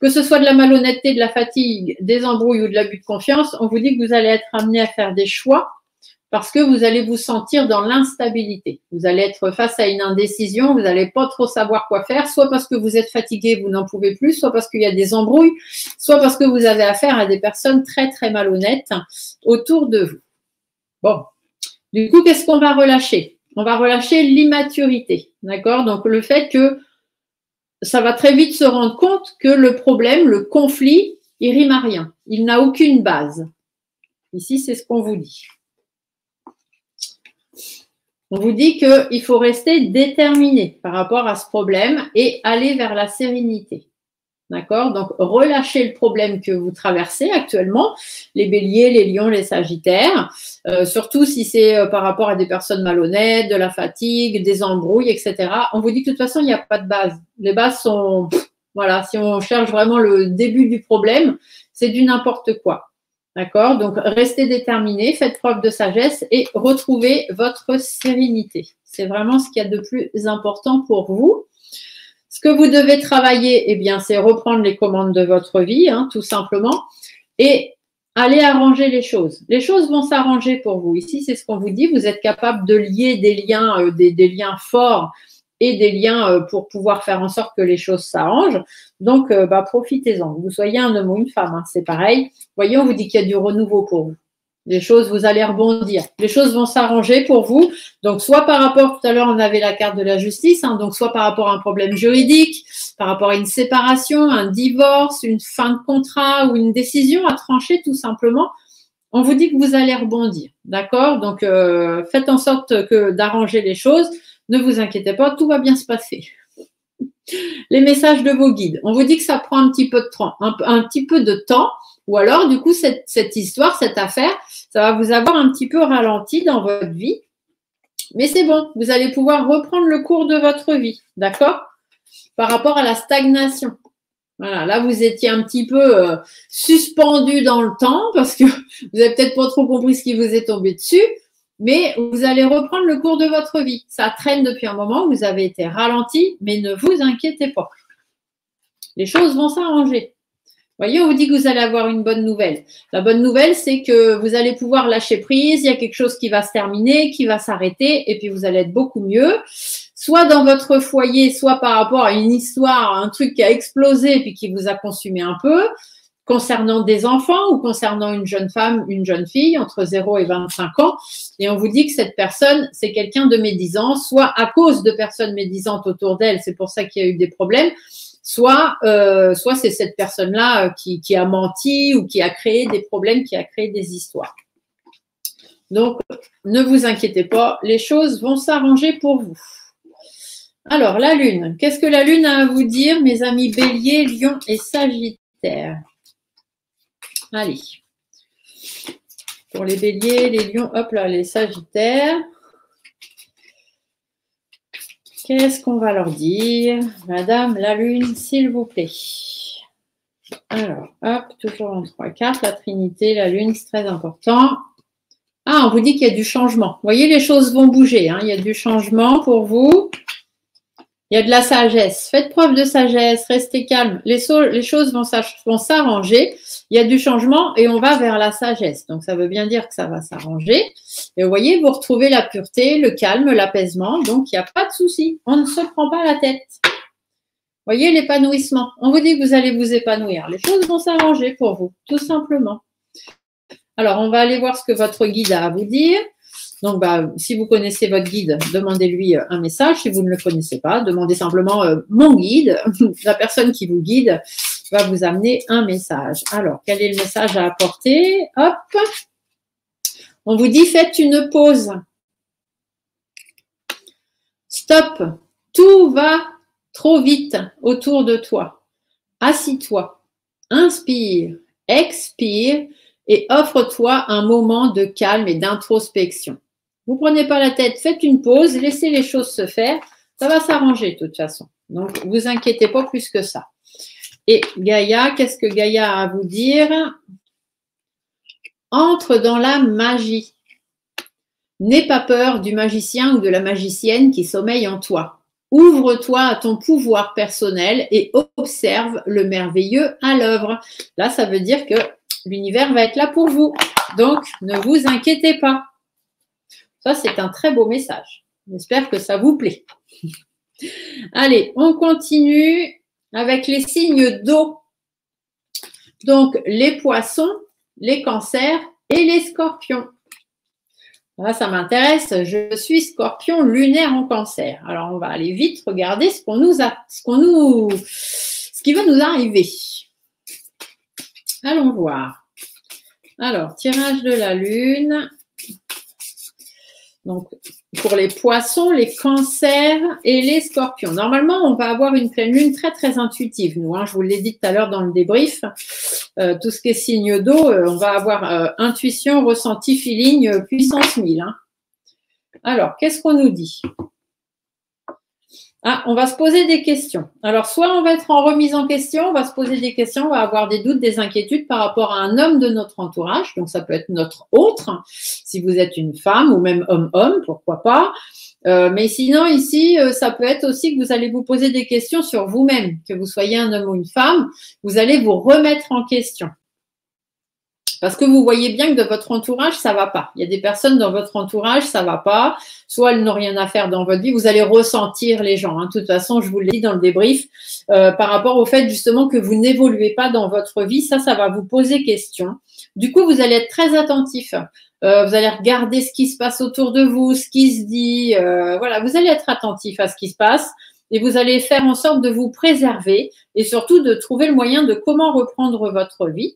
Que ce soit de la malhonnêteté, de la fatigue, des embrouilles ou de l'abus de confiance, on vous dit que vous allez être amené à faire des choix parce que vous allez vous sentir dans l'instabilité. Vous allez être face à une indécision, vous n'allez pas trop savoir quoi faire, soit parce que vous êtes fatigué, vous n'en pouvez plus, soit parce qu'il y a des embrouilles, soit parce que vous avez affaire à des personnes très, très malhonnêtes autour de vous. Bon, du coup, qu'est-ce qu'on va relâcher? On va relâcher l'immaturité, d'accord? Donc, le fait que ça va très vite se rendre compte que le problème, le conflit, il rime à rien. Il n'a aucune base. Ici, c'est ce qu'on vous dit. On vous dit qu'il faut rester déterminé par rapport à ce problème et aller vers la sérénité. D'accord? Donc, relâchez le problème que vous traversez actuellement, les béliers, les lions, les sagittaires, surtout si c'est par rapport à des personnes malhonnêtes, de la fatigue, des embrouilles, etc. On vous dit que de toute façon, il n'y a pas de base. Les bases sont, voilà, si on cherche vraiment le début du problème, c'est du n'importe quoi. D'accord? Donc, restez déterminés, faites preuve de sagesse et retrouvez votre sérénité. C'est vraiment ce qu'il y a de plus important pour vous. Ce que vous devez travailler, eh bien, c'est reprendre les commandes de votre vie, hein, tout simplement, et aller arranger les choses. Les choses vont s'arranger pour vous. Ici, c'est ce qu'on vous dit. Vous êtes capable de lier des liens, des liens forts et des liens pour pouvoir faire en sorte que les choses s'arrangent. Donc, profitez-en. Vous soyez un homme ou une femme, hein, c'est pareil. Vous voyez, on vous dit qu'il y a du renouveau pour vous. Les choses, vous allez rebondir. Les choses vont s'arranger pour vous. Donc, soit par rapport, tout à l'heure, on avait la carte de la justice, hein, donc soit par rapport à un problème juridique, par rapport à une séparation, un divorce, une fin de contrat ou une décision à trancher, tout simplement. On vous dit que vous allez rebondir. D'accord? Donc, faites en sorte que d'arranger les choses. Ne vous inquiétez pas, tout va bien se passer. Les messages de vos guides. On vous dit que ça prend un petit peu de temps, ou alors, du coup, cette histoire, cette affaire, ça va vous avoir un petit peu ralenti dans votre vie. Mais c'est bon, vous allez pouvoir reprendre le cours de votre vie, d'accord? Par rapport à la stagnation. Voilà, là, vous étiez un petit peu suspendu dans le temps parce que vous n'avez peut-être pas trop compris ce qui vous est tombé dessus. Mais vous allez reprendre le cours de votre vie. Ça traîne depuis un moment, vous avez été ralenti, mais ne vous inquiétez pas. Les choses vont s'arranger. Vous voyez, on vous dit que vous allez avoir une bonne nouvelle. La bonne nouvelle, c'est que vous allez pouvoir lâcher prise, il y a quelque chose qui va se terminer, qui va s'arrêter, et puis vous allez être beaucoup mieux. Soit dans votre foyer, soit par rapport à une histoire, un truc qui a explosé et puis qui vous a consumé un peu, concernant des enfants ou concernant une jeune femme, une jeune fille entre 0 et 25 ans. Et on vous dit que cette personne, c'est quelqu'un de médisant, soit à cause de personnes médisantes autour d'elle, c'est pour ça qu'il y a eu des problèmes, soit c'est cette personne-là qui a menti ou qui a créé des problèmes, qui a créé des histoires. Donc, ne vous inquiétez pas, les choses vont s'arranger pour vous. Alors, la Lune. Qu'est-ce que la Lune a à vous dire, mes amis Bélier, Lion et Sagittaire? Allez. Pour les Béliers, les Lions, hop là, les Sagittaires. Qu'est-ce qu'on va leur dire? Madame la Lune, s'il vous plaît. Alors, hop, toujours en 3 cartes. La Trinité, la Lune, c'est très important. Ah, on vous dit qu'il y a du changement. Vous voyez, les choses vont bouger. Hein. Il y a du changement pour vous. Il y a de la sagesse. Faites preuve de sagesse, restez calme. Les choses vont s'arranger. Il y a du changement et on va vers la sagesse. Donc, ça veut bien dire que ça va s'arranger. Et vous voyez, vous retrouvez la pureté, le calme, l'apaisement. Donc, il n'y a pas de souci. On ne se prend pas la tête. Vous voyez, l'épanouissement. On vous dit que vous allez vous épanouir. Les choses vont s'arranger pour vous, tout simplement. Alors, on va aller voir ce que votre guide a à vous dire. Donc, si vous connaissez votre guide, demandez-lui un message. Si vous ne le connaissez pas, demandez simplement mon guide. La personne qui vous guide va vous amener un message. Alors, quel est le message à apporter? Hop. On vous dit, faites une pause. Stop. Tout va trop vite autour de toi. Assis-toi, inspire, expire et offre-toi un moment de calme et d'introspection. Vous ne prenez pas la tête, faites une pause, laissez les choses se faire. Ça va s'arranger de toute façon. Donc, ne vous inquiétez pas plus que ça. Et Gaïa, qu'est-ce que Gaïa a à vous dire? Entre dans la magie. N'aie pas peur du magicien ou de la magicienne qui sommeille en toi. Ouvre-toi à ton pouvoir personnel et observe le merveilleux à l'œuvre. Là, ça veut dire que l'univers va être là pour vous. Donc, ne vous inquiétez pas. Ça, c'est un très beau message. J'espère que ça vous plaît. Allez, on continue avec les signes d'eau. Donc, les poissons, les cancers et les scorpions. Là, ça m'intéresse. Je suis scorpion lunaire en cancer. Alors, on va aller vite regarder ce qui va nous arriver. Allons voir. Alors, tirage de la lune. Donc, pour les poissons, les cancers et les scorpions. Normalement, on va avoir une pleine lune très, très intuitive, nous. Je vous l'ai dit tout à l'heure dans le débrief. Tout ce qui est signe d'eau, on va avoir intuition, ressenti, feeling, puissance 1000. Alors, qu'est-ce qu'on nous dit? On va se poser des questions. Alors, soit on va être en remise en question, on va se poser des questions, on va avoir des doutes, des inquiétudes par rapport à un homme de notre entourage. Donc, ça peut être notre autre, si vous êtes une femme ou même homme-homme, pourquoi pas. Mais sinon, ici, ça peut être aussi que vous allez vous poser des questions sur vous-même, que vous soyez un homme ou une femme, vous allez vous remettre en question. Parce que vous voyez bien que de votre entourage, ça ne va pas. Il y a des personnes dans votre entourage, ça ne va pas. Soit elles n'ont rien à faire dans votre vie. Vous allez ressentir les gens. De toute façon, je vous l'ai dit dans le débrief, par rapport au fait justement que vous n'évoluez pas dans votre vie, ça va vous poser question. Du coup, vous allez être très attentif. Vous allez regarder ce qui se passe autour de vous, ce qui se dit. Voilà, vous allez être attentif à ce qui se passe. Et vous allez faire en sorte de vous préserver et surtout de trouver le moyen de comment reprendre votre vie.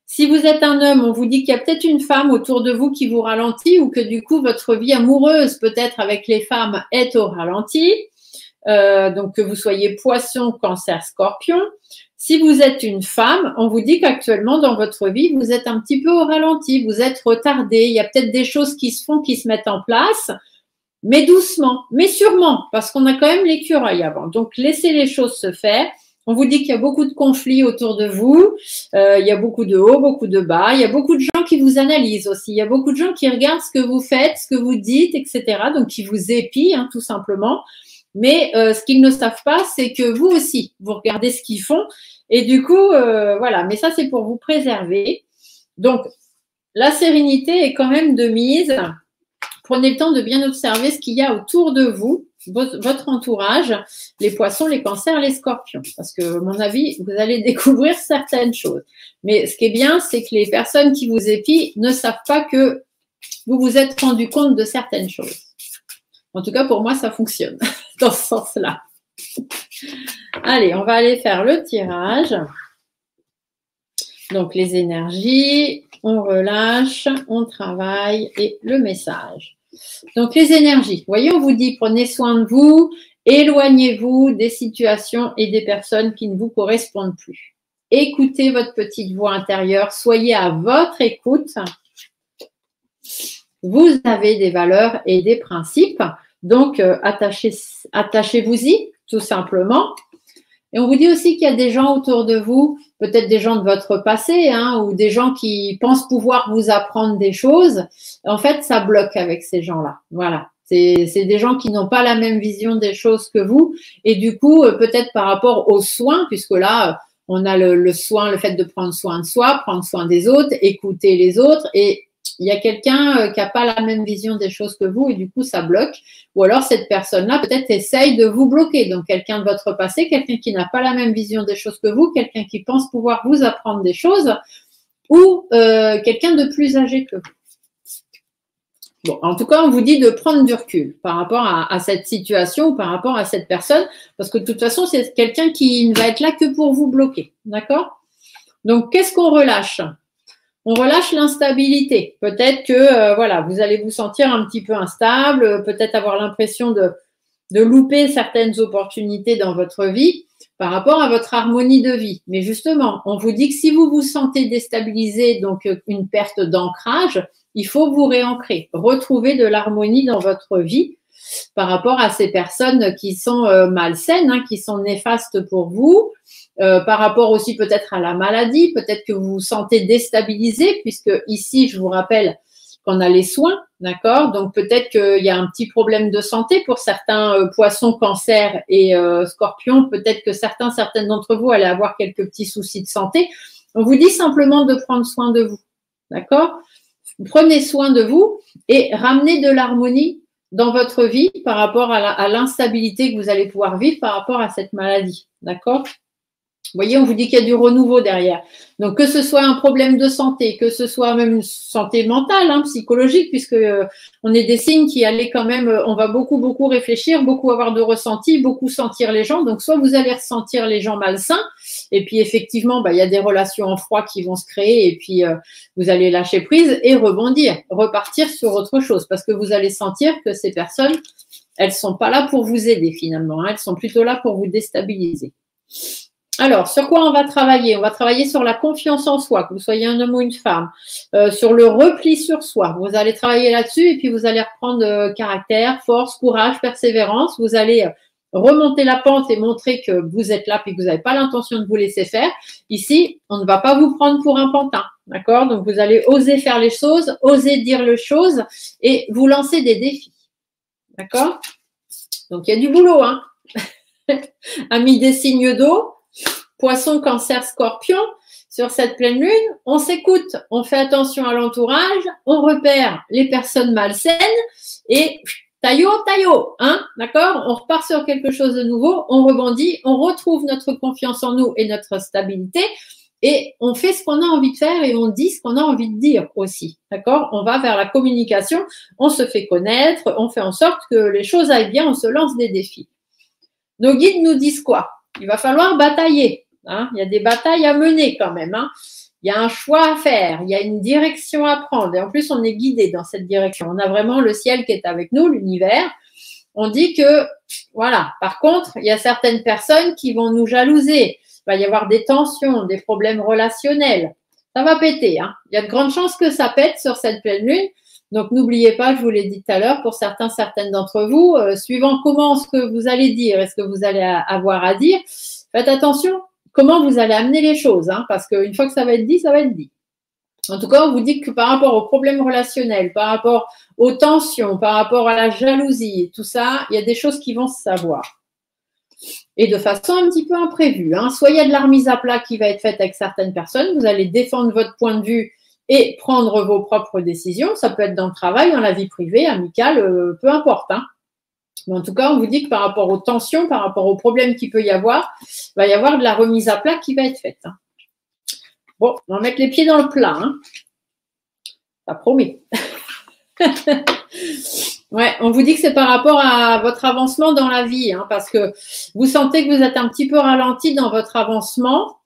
Si vous êtes un homme, on vous dit qu'il y a peut-être une femme autour de vous qui vous ralentit ou que du coup, votre vie amoureuse, peut-être avec les femmes, est au ralenti. Donc, que vous soyez poisson, cancer, scorpion. Si vous êtes une femme, on vous dit qu'actuellement, dans votre vie, vous êtes un petit peu au ralenti, vous êtes retardé. Il y a peut-être des choses qui se font, qui se mettent en place, mais doucement, mais sûrement, parce qu'on a quand même l'écureuil avant. Donc, laissez les choses se faire. On vous dit qu'il y a beaucoup de conflits autour de vous, il y a beaucoup de hauts, beaucoup de bas, il y a beaucoup de gens qui vous analysent aussi, il y a beaucoup de gens qui regardent ce que vous faites, ce que vous dites, etc. Donc, qui vous épient, tout simplement. Mais ce qu'ils ne savent pas, c'est que vous aussi, vous regardez ce qu'ils font. Et du coup, voilà, mais ça, c'est pour vous préserver. Donc, la sérénité est quand même de mise. Prenez le temps de bien observer ce qu'il y a autour de vous, votre entourage, les poissons, les cancers, les scorpions. Parce que, à mon avis, vous allez découvrir certaines choses. Mais ce qui est bien, c'est que les personnes qui vous épient ne savent pas que vous vous êtes rendu compte de certaines choses. En tout cas, pour moi, ça fonctionne dans ce sens-là. Allez, on va aller faire le tirage. Donc, les énergies, on relâche, on travaille et le message. Donc, les énergies. Vous voyez, on vous dit, prenez soin de vous, éloignez-vous des situations et des personnes qui ne vous correspondent plus. Écoutez votre petite voix intérieure, soyez à votre écoute. Vous avez des valeurs et des principes, donc attachez-vous-y, tout simplement. Et on vous dit aussi qu'il y a des gens autour de vous, peut-être des gens de votre passé, ou des gens qui pensent pouvoir vous apprendre des choses. En fait, ça bloque avec ces gens-là. Voilà. C'est des gens qui n'ont pas la même vision des choses que vous. Et du coup, peut-être par rapport aux soins, puisque là, on a le soin, le fait de prendre soin de soi, prendre soin des autres, écouter les autres. Et il y a quelqu'un qui n'a pas la même vision des choses que vous et du coup, ça bloque. Ou alors, cette personne-là, peut-être, essaye de vous bloquer. Donc, quelqu'un de votre passé, quelqu'un qui n'a pas la même vision des choses que vous, quelqu'un qui pense pouvoir vous apprendre des choses ou quelqu'un de plus âgé que vous. Bon, en tout cas, on vous dit de prendre du recul par rapport à cette situation ou par rapport à cette personne parce que de toute façon, c'est quelqu'un qui ne va être là que pour vous bloquer. D'accord? Donc, qu'est-ce qu'on relâche? On relâche l'instabilité. Peut-être que voilà, vous allez vous sentir un petit peu instable, peut-être avoir l'impression de de louper certaines opportunités dans votre vie par rapport à votre harmonie de vie. Mais justement, on vous dit que si vous vous sentez déstabilisé, donc une perte d'ancrage, il faut vous réancrer, retrouver de l'harmonie dans votre vie par rapport à ces personnes qui sont malsaines, hein, qui sont néfastes pour vous, par rapport aussi peut-être à la maladie, peut-être que vous vous sentez déstabilisé, puisque ici, je vous rappelle qu'on a les soins, d'accord? Donc peut-être qu'il y a un petit problème de santé pour certains poissons, cancers et scorpions, peut-être que certaines d'entre vous allaient avoir quelques petits soucis de santé. On vous dit simplement de prendre soin de vous, d'accord? Prenez soin de vous et ramenez de l'harmonie dans votre vie par rapport à l'instabilité que vous allez pouvoir vivre par rapport à cette maladie. D'accord? Vous voyez, on vous dit qu'il y a du renouveau derrière. Donc, que ce soit un problème de santé, que ce soit même une santé mentale, hein, psychologique, puisque on est des signes qui allaient quand même, on va beaucoup réfléchir, beaucoup avoir de ressenti, beaucoup sentir les gens. Donc, soit vous allez ressentir les gens malsains, et puis effectivement, bah, il y a des relations en froid qui vont se créer, et puis vous allez lâcher prise et rebondir, repartir sur autre chose, parce que vous allez sentir que ces personnes, elles sont pas là pour vous aider finalement, hein, elles sont plutôt là pour vous déstabiliser. Alors, sur quoi on va travailler? On va travailler sur la confiance en soi, que vous soyez un homme ou une femme, sur le repli sur soi. Vous allez travailler là-dessus et puis vous allez reprendre caractère, force, courage, persévérance. Vous allez remonter la pente et montrer que vous êtes là et que vous n'avez pas l'intention de vous laisser faire. Ici, on ne va pas vous prendre pour un pantin, d'accord? Donc, vous allez oser faire les choses, oser dire les choses et vous lancer des défis, d'accord? Donc, il y a du boulot, hein? Amis des signes d'eau, Poisson, Cancer, Scorpion, sur cette pleine lune, on s'écoute, on fait attention à l'entourage, on repère les personnes malsaines et taillot, hein, d'accord? On repart sur quelque chose de nouveau, on rebondit, on retrouve notre confiance en nous et notre stabilité et on fait ce qu'on a envie de faire et on dit ce qu'on a envie de dire aussi, d'accord? On va vers la communication, on se fait connaître, on fait en sorte que les choses aillent bien, on se lance des défis. Nos guides nous disent quoi? Il va falloir batailler. Hein, il y a des batailles à mener quand même. Hein. Il y a un choix à faire. Il y a une direction à prendre. Et en plus, on est guidé dans cette direction. On a vraiment le ciel qui est avec nous, l'univers. On dit que, voilà. Par contre, il y a certaines personnes qui vont nous jalouser. Il va y avoir des tensions, des problèmes relationnels. Ça va péter. Hein. Il y a de grandes chances que ça pète sur cette pleine lune. Donc, n'oubliez pas, je vous l'ai dit tout à l'heure, pour certaines d'entre vous, suivant comment ce que vous allez dire et ce que vous allez avoir à dire, faites attention comment vous allez amener les choses, hein, parce qu'une fois que ça va être dit, ça va être dit. En tout cas, on vous dit que par rapport aux problèmes relationnels, par rapport aux tensions, par rapport à la jalousie, tout ça, il y a des choses qui vont se savoir. Et de façon un petit peu imprévue. Hein. Soit il y a de la remise à plat qui va être faite avec certaines personnes, vous allez défendre votre point de vue et prendre vos propres décisions. Ça peut être dans le travail, dans la vie privée, amicale, peu importe. Hein. Mais en tout cas, on vous dit que par rapport aux tensions, par rapport aux problèmes qu'il peut y avoir, il va y avoir de la remise à plat qui va être faite. Hein. Bon, on va mettre les pieds dans le plat. Hein. Ça promet. Ouais, on vous dit que c'est par rapport à votre avancement dans la vie, hein, parce que vous sentez que vous êtes un petit peu ralenti dans votre avancement.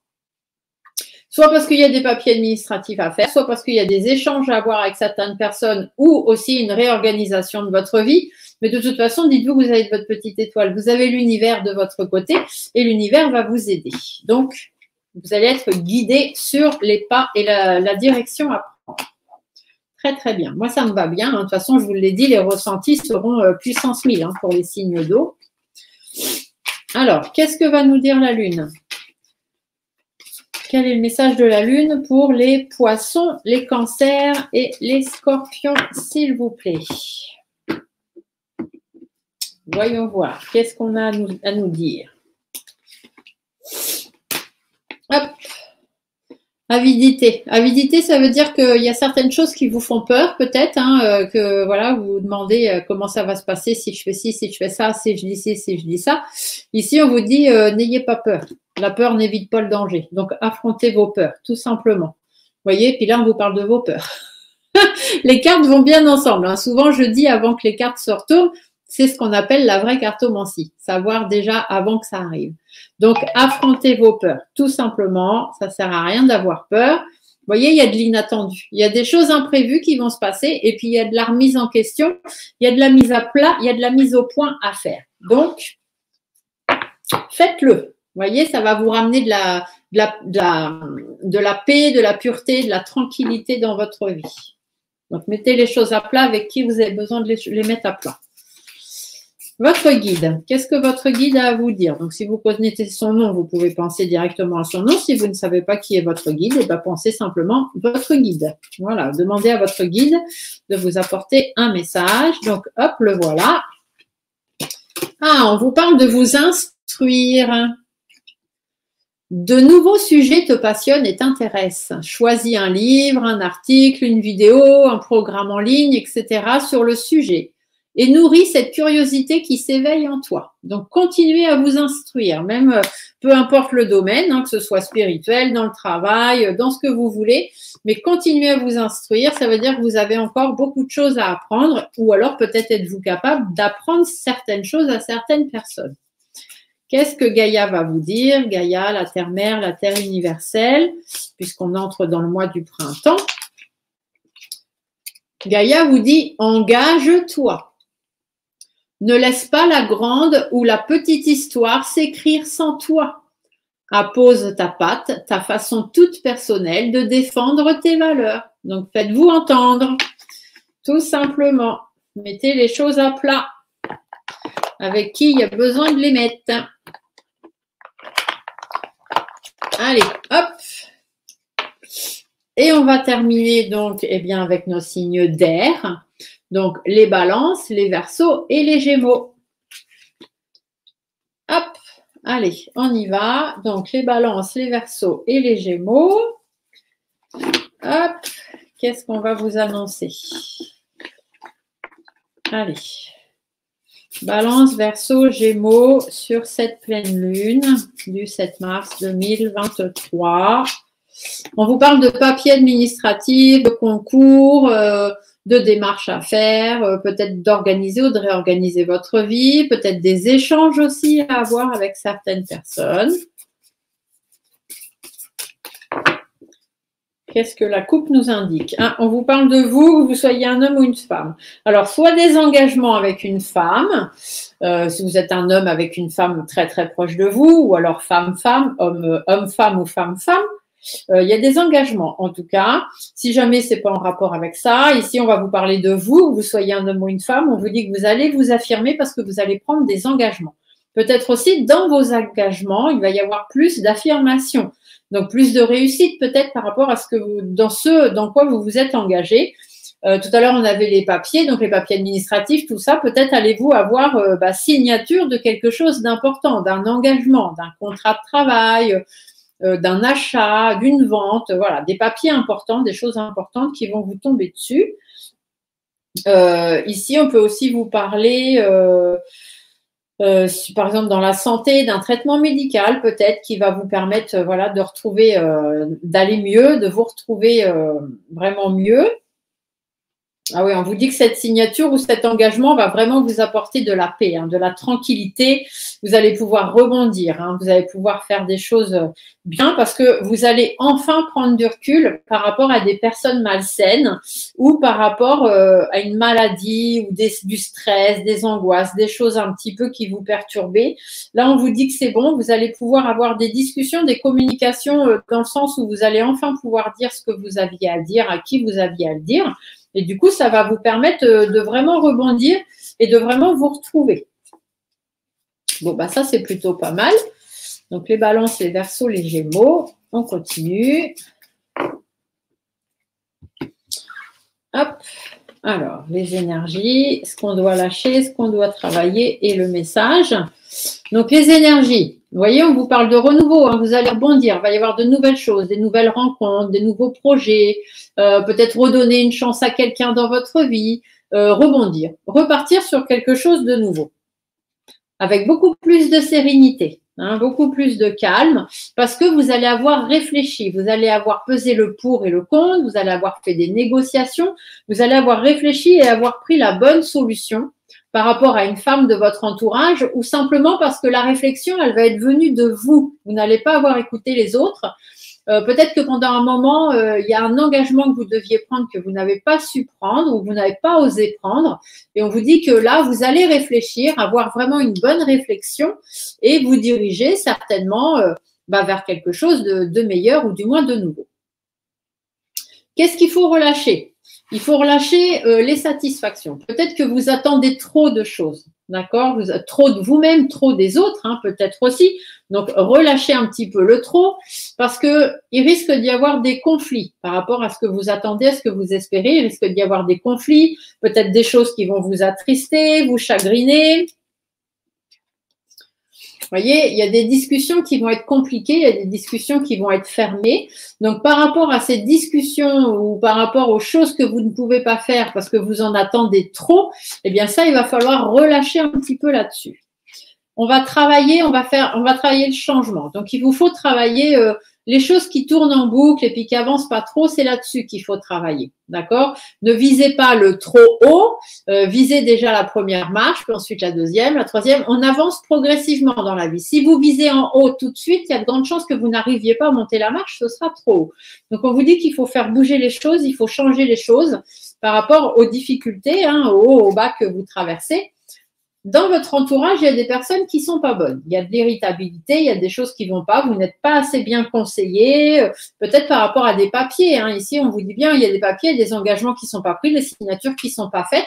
Soit parce qu'il y a des papiers administratifs à faire, soit parce qu'il y a des échanges à avoir avec certaines personnes ou aussi une réorganisation de votre vie. Mais de toute façon, dites-vous que vous avez votre petite étoile. Vous avez l'univers de votre côté et l'univers va vous aider. Donc, vous allez être guidé sur les pas et la direction à prendre. Très, très bien. Moi, ça me va bien. De toute façon, je vous l'ai dit, les ressentis seront puissance 1000 hein, pour les signes d'eau. Alors, qu'est-ce que va nous dire la Lune ? Quel est le message de la Lune pour les poissons, les cancers et les scorpions, s'il vous plaît? Voyons voir. Qu'est-ce qu'on a à nous dire? Hop. Avidité. Avidité, ça veut dire qu'il y a certaines choses qui vous font peur, peut-être, hein, que voilà, vous vous demandez comment ça va se passer si je fais ci, si je fais ça, si je dis ci, si je dis ça. Ici, on vous dit n'ayez pas peur. La peur n'évite pas le danger. Donc, affrontez vos peurs, tout simplement. Vous voyez, puis là, on vous parle de vos peurs. Les cartes vont bien ensemble. Hein. Souvent, je dis avant que les cartes se retournent, c'est ce qu'on appelle la vraie cartomancie. Savoir déjà avant que ça arrive. Donc, affrontez vos peurs, tout simplement. Ça sert à rien d'avoir peur. Vous voyez, il y a de l'inattendu. Il y a des choses imprévues qui vont se passer et puis il y a de la remise en question. Il y a de la mise à plat, il y a de la mise au point à faire. Donc, faites-le. Vous voyez, ça va vous ramener de la paix, de la pureté, de la tranquillité dans votre vie. Donc, mettez les choses à plat avec qui vous avez besoin de les mettre à plat. Votre guide, qu'est-ce que votre guide a à vous dire? Donc, si vous connaissez son nom, vous pouvez penser directement à son nom. Si vous ne savez pas qui est votre guide, eh bien, pensez simplement votre guide. Voilà, demandez à votre guide de vous apporter un message. Donc, hop, le voilà. Ah, on vous parle de vous instruire. De nouveaux sujets te passionnent et t'intéressent. Choisis un livre, un article, une vidéo, un programme en ligne, etc. sur le sujet. Et nourris cette curiosité qui s'éveille en toi. Donc, continuez à vous instruire, même peu importe le domaine, hein, que ce soit spirituel, dans le travail, dans ce que vous voulez, mais continuez à vous instruire. Ça veut dire que vous avez encore beaucoup de choses à apprendre, ou alors peut-être êtes-vous capable d'apprendre certaines choses à certaines personnes. Qu'est-ce que Gaïa va vous dire? Gaïa, la terre-mère, la terre universelle, puisqu'on entre dans le mois du printemps. Gaïa vous dit « engage-toi ». Ne laisse pas la grande ou la petite histoire s'écrire sans toi. Appose ta patte, ta façon toute personnelle de défendre tes valeurs. Donc, faites-vous entendre, tout simplement. Mettez les choses à plat. Avec qui il y a besoin de les mettre. Allez, hop. Et on va terminer donc eh bien, avec nos signes d'air. Donc, les balances, les verseaux et les gémeaux. Hop, allez, on y va. Donc, les balances, les verseaux et les gémeaux. Hop, qu'est-ce qu'on va vous annoncer? Allez. Balance, verseau, gémeaux sur cette pleine lune du 7 mars 2023. On vous parle de papiers administratifs, de concours, de démarches à faire, peut-être d'organiser ou de réorganiser votre vie, peut-être des échanges aussi à avoir avec certaines personnes. Qu'est-ce que la coupe nous indique? On vous parle de vous, que vous soyez un homme ou une femme. Alors, soit des engagements avec une femme, si vous êtes un homme avec une femme très très proche de vous, ou alors femme-femme, homme-femme ou femme-femme. Il y a des engagements, en tout cas. Si jamais c'est pas en rapport avec ça, ici on va vous parler de vous, que vous soyez un homme ou une femme, on vous dit que vous allez vous affirmer parce que vous allez prendre des engagements. Peut-être aussi dans vos engagements, il va y avoir plus d'affirmation, donc plus de réussite peut-être par rapport à ce que vous, dans quoi vous vous êtes engagé. Tout à l'heure on avait les papiers, donc les papiers administratifs, tout ça. Peut-être allez-vous avoir signature de quelque chose d'important, d'un engagement, d'un contrat de travail. D'un achat, d'une vente, voilà, des papiers importants, des choses importantes qui vont vous tomber dessus. Ici, on peut aussi vous parler, par exemple, dans la santé, d'un traitement médical peut-être qui va vous permettre voilà, de retrouver, d'aller mieux, de vous retrouver vraiment mieux. Ah oui, on vous dit que cette signature ou cet engagement va vraiment vous apporter de la paix, de la tranquillité. Vous allez pouvoir rebondir, vous allez pouvoir faire des choses bien parce que vous allez enfin prendre du recul par rapport à des personnes malsaines ou par rapport à une maladie ou du stress, des angoisses, des choses un petit peu qui vous perturbaient. Là, on vous dit que c'est bon, vous allez pouvoir avoir des discussions, des communications dans le sens où vous allez enfin pouvoir dire ce que vous aviez à dire, à qui vous aviez à le dire. Et du coup, ça va vous permettre de vraiment rebondir et de vraiment vous retrouver. Bon, bah ça, c'est plutôt pas mal. Donc, les balances, les verseaux, les gémeaux. On continue. Hop. Alors, les énergies, ce qu'on doit lâcher, ce qu'on doit travailler et le message. Donc, les énergies. Vous voyez, on vous parle de renouveau. Vous allez rebondir. Il va y avoir de nouvelles choses, des nouvelles rencontres, des nouveaux projets. Peut-être redonner une chance à quelqu'un dans votre vie. Rebondir. Repartir sur quelque chose de nouveau. Avec beaucoup plus de sérénité. Beaucoup plus de calme, parce que vous allez avoir réfléchi, vous allez avoir pesé le pour et le contre, vous allez avoir fait des négociations, vous allez avoir réfléchi et avoir pris la bonne solution par rapport à une femme de votre entourage ou simplement parce que la réflexion, elle va être venue de vous. Vous n'allez pas avoir écouté les autres. Peut-être que pendant un moment, il y a un engagement que vous deviez prendre que vous n'avez pas su prendre ou que vous n'avez pas osé prendre. Et on vous dit que là, vous allez réfléchir, avoir vraiment une bonne réflexion et vous diriger certainement vers quelque chose de meilleur ou du moins de nouveau. Qu'est-ce qu'il faut relâcher? Il faut relâcher les satisfactions. Peut-être que vous attendez trop de choses, d'accord? Trop de vous-même, trop des autres, hein, peut-être aussi. Donc, relâchez un petit peu le trop parce que il risque d'y avoir des conflits par rapport à ce que vous attendez, à ce que vous espérez. Il risque d'y avoir des conflits, peut-être des choses qui vont vous attrister, vous chagriner. Vous voyez, il y a des discussions qui vont être compliquées, il y a des discussions qui vont être fermées. Donc, par rapport à ces discussions ou par rapport aux choses que vous ne pouvez pas faire parce que vous en attendez trop, eh bien ça, il va falloir relâcher un petit peu là-dessus. On va travailler, on va travailler le changement. Donc, il vous faut travailler les choses qui tournent en boucle et puis qui avancent pas trop, c'est là-dessus qu'il faut travailler, d'accord? Ne visez pas le trop haut, visez déjà la première marche, puis ensuite la deuxième, la troisième. On avance progressivement dans la vie. Si vous visez en haut tout de suite, il y a de grandes chances que vous n'arriviez pas à monter la marche, ce sera trop haut. Donc, on vous dit qu'il faut faire bouger les choses, il faut changer les choses par rapport aux difficultés, hein, au haut, au bas que vous traversez. Dans votre entourage, il y a des personnes qui sont pas bonnes. Il y a de l'irritabilité, il y a des choses qui vont pas. Vous n'êtes pas assez bien conseillé, peut-être par rapport à des papiers. Hein. Ici, on vous dit bien, il y a des papiers, des engagements qui sont pas pris, des signatures qui sont pas faites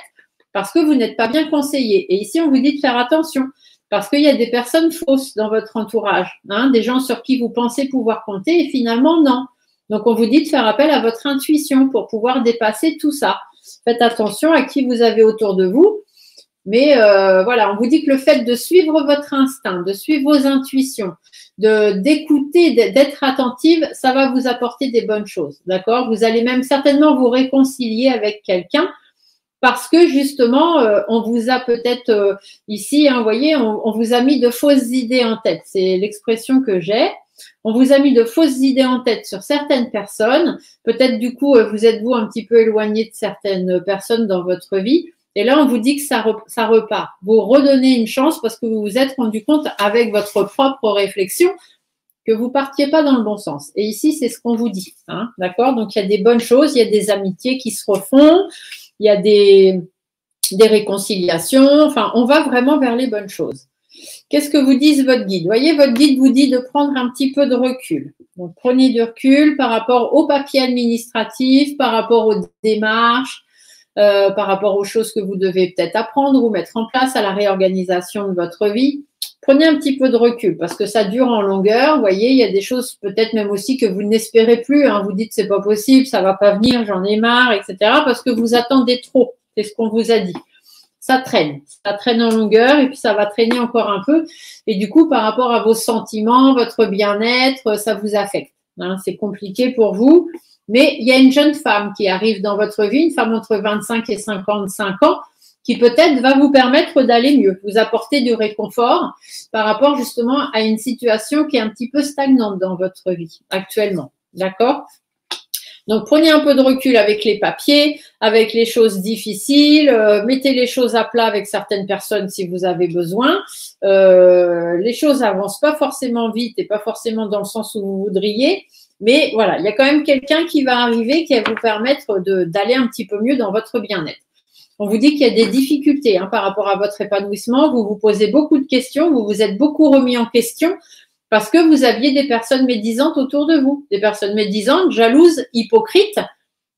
parce que vous n'êtes pas bien conseillé. Et ici, on vous dit de faire attention parce qu'il y a des personnes fausses dans votre entourage, hein, des gens sur qui vous pensez pouvoir compter et finalement non. Donc, on vous dit de faire appel à votre intuition pour pouvoir dépasser tout ça. Faites attention à qui vous avez autour de vous. Mais voilà, on vous dit que le fait de suivre votre instinct, de suivre vos intuitions, d'écouter, d'être attentive, ça va vous apporter des bonnes choses, d'accord? Vous allez même certainement vous réconcilier avec quelqu'un parce que justement, on vous a peut-être ici, hein, vous voyez, on vous a mis de fausses idées en tête. C'est l'expression que j'ai. On vous a mis de fausses idées en tête sur certaines personnes. Peut-être du coup, vous êtes-vous un petit peu éloigné de certaines personnes dans votre vie. Et là, on vous dit que ça repart. Vous redonnez une chance parce que vous vous êtes rendu compte avec votre propre réflexion que vous partiez pas dans le bon sens. Et ici, c'est ce qu'on vous dit. Hein, d'accord? Donc, il y a des bonnes choses, il y a des amitiés qui se refont, il y a des réconciliations. Enfin, on va vraiment vers les bonnes choses. Qu'est-ce que vous dit votre guide? Vous voyez, votre guide vous dit de prendre un petit peu de recul. Donc, prenez du recul par rapport aux papiers administratifs, par rapport aux démarches, par rapport aux choses que vous devez peut-être apprendre ou mettre en place à la réorganisation de votre vie. Prenez un petit peu de recul parce que ça dure en longueur. Vous voyez, il y a des choses peut-être même aussi que vous n'espérez plus. Hein. Vous dites c'est pas possible, ça va pas venir, j'en ai marre, etc. Parce que vous attendez trop. C'est ce qu'on vous a dit. Ça traîne en longueur et puis ça va traîner encore un peu. Et du coup, par rapport à vos sentiments, votre bien-être, ça vous affecte. Hein. C'est compliqué pour vous. Mais il y a une jeune femme qui arrive dans votre vie, une femme entre 25 et 55 ans, qui peut-être va vous permettre d'aller mieux, vous apporter du réconfort par rapport justement à une situation qui est un petit peu stagnante dans votre vie actuellement. D'accord ? Donc, prenez un peu de recul avec les papiers, avec les choses difficiles, mettez les choses à plat avec certaines personnes si vous avez besoin. Les choses n'avancent pas forcément vite et pas forcément dans le sens où vous voudriez. Mais voilà, il y a quand même quelqu'un qui va arriver qui va vous permettre d'aller un petit peu mieux dans votre bien-être. On vous dit qu'il y a des difficultés hein, par rapport à votre épanouissement. Vous vous posez beaucoup de questions, vous vous êtes beaucoup remis en question parce que vous aviez des personnes médisantes autour de vous, des personnes médisantes, jalouses, hypocrites,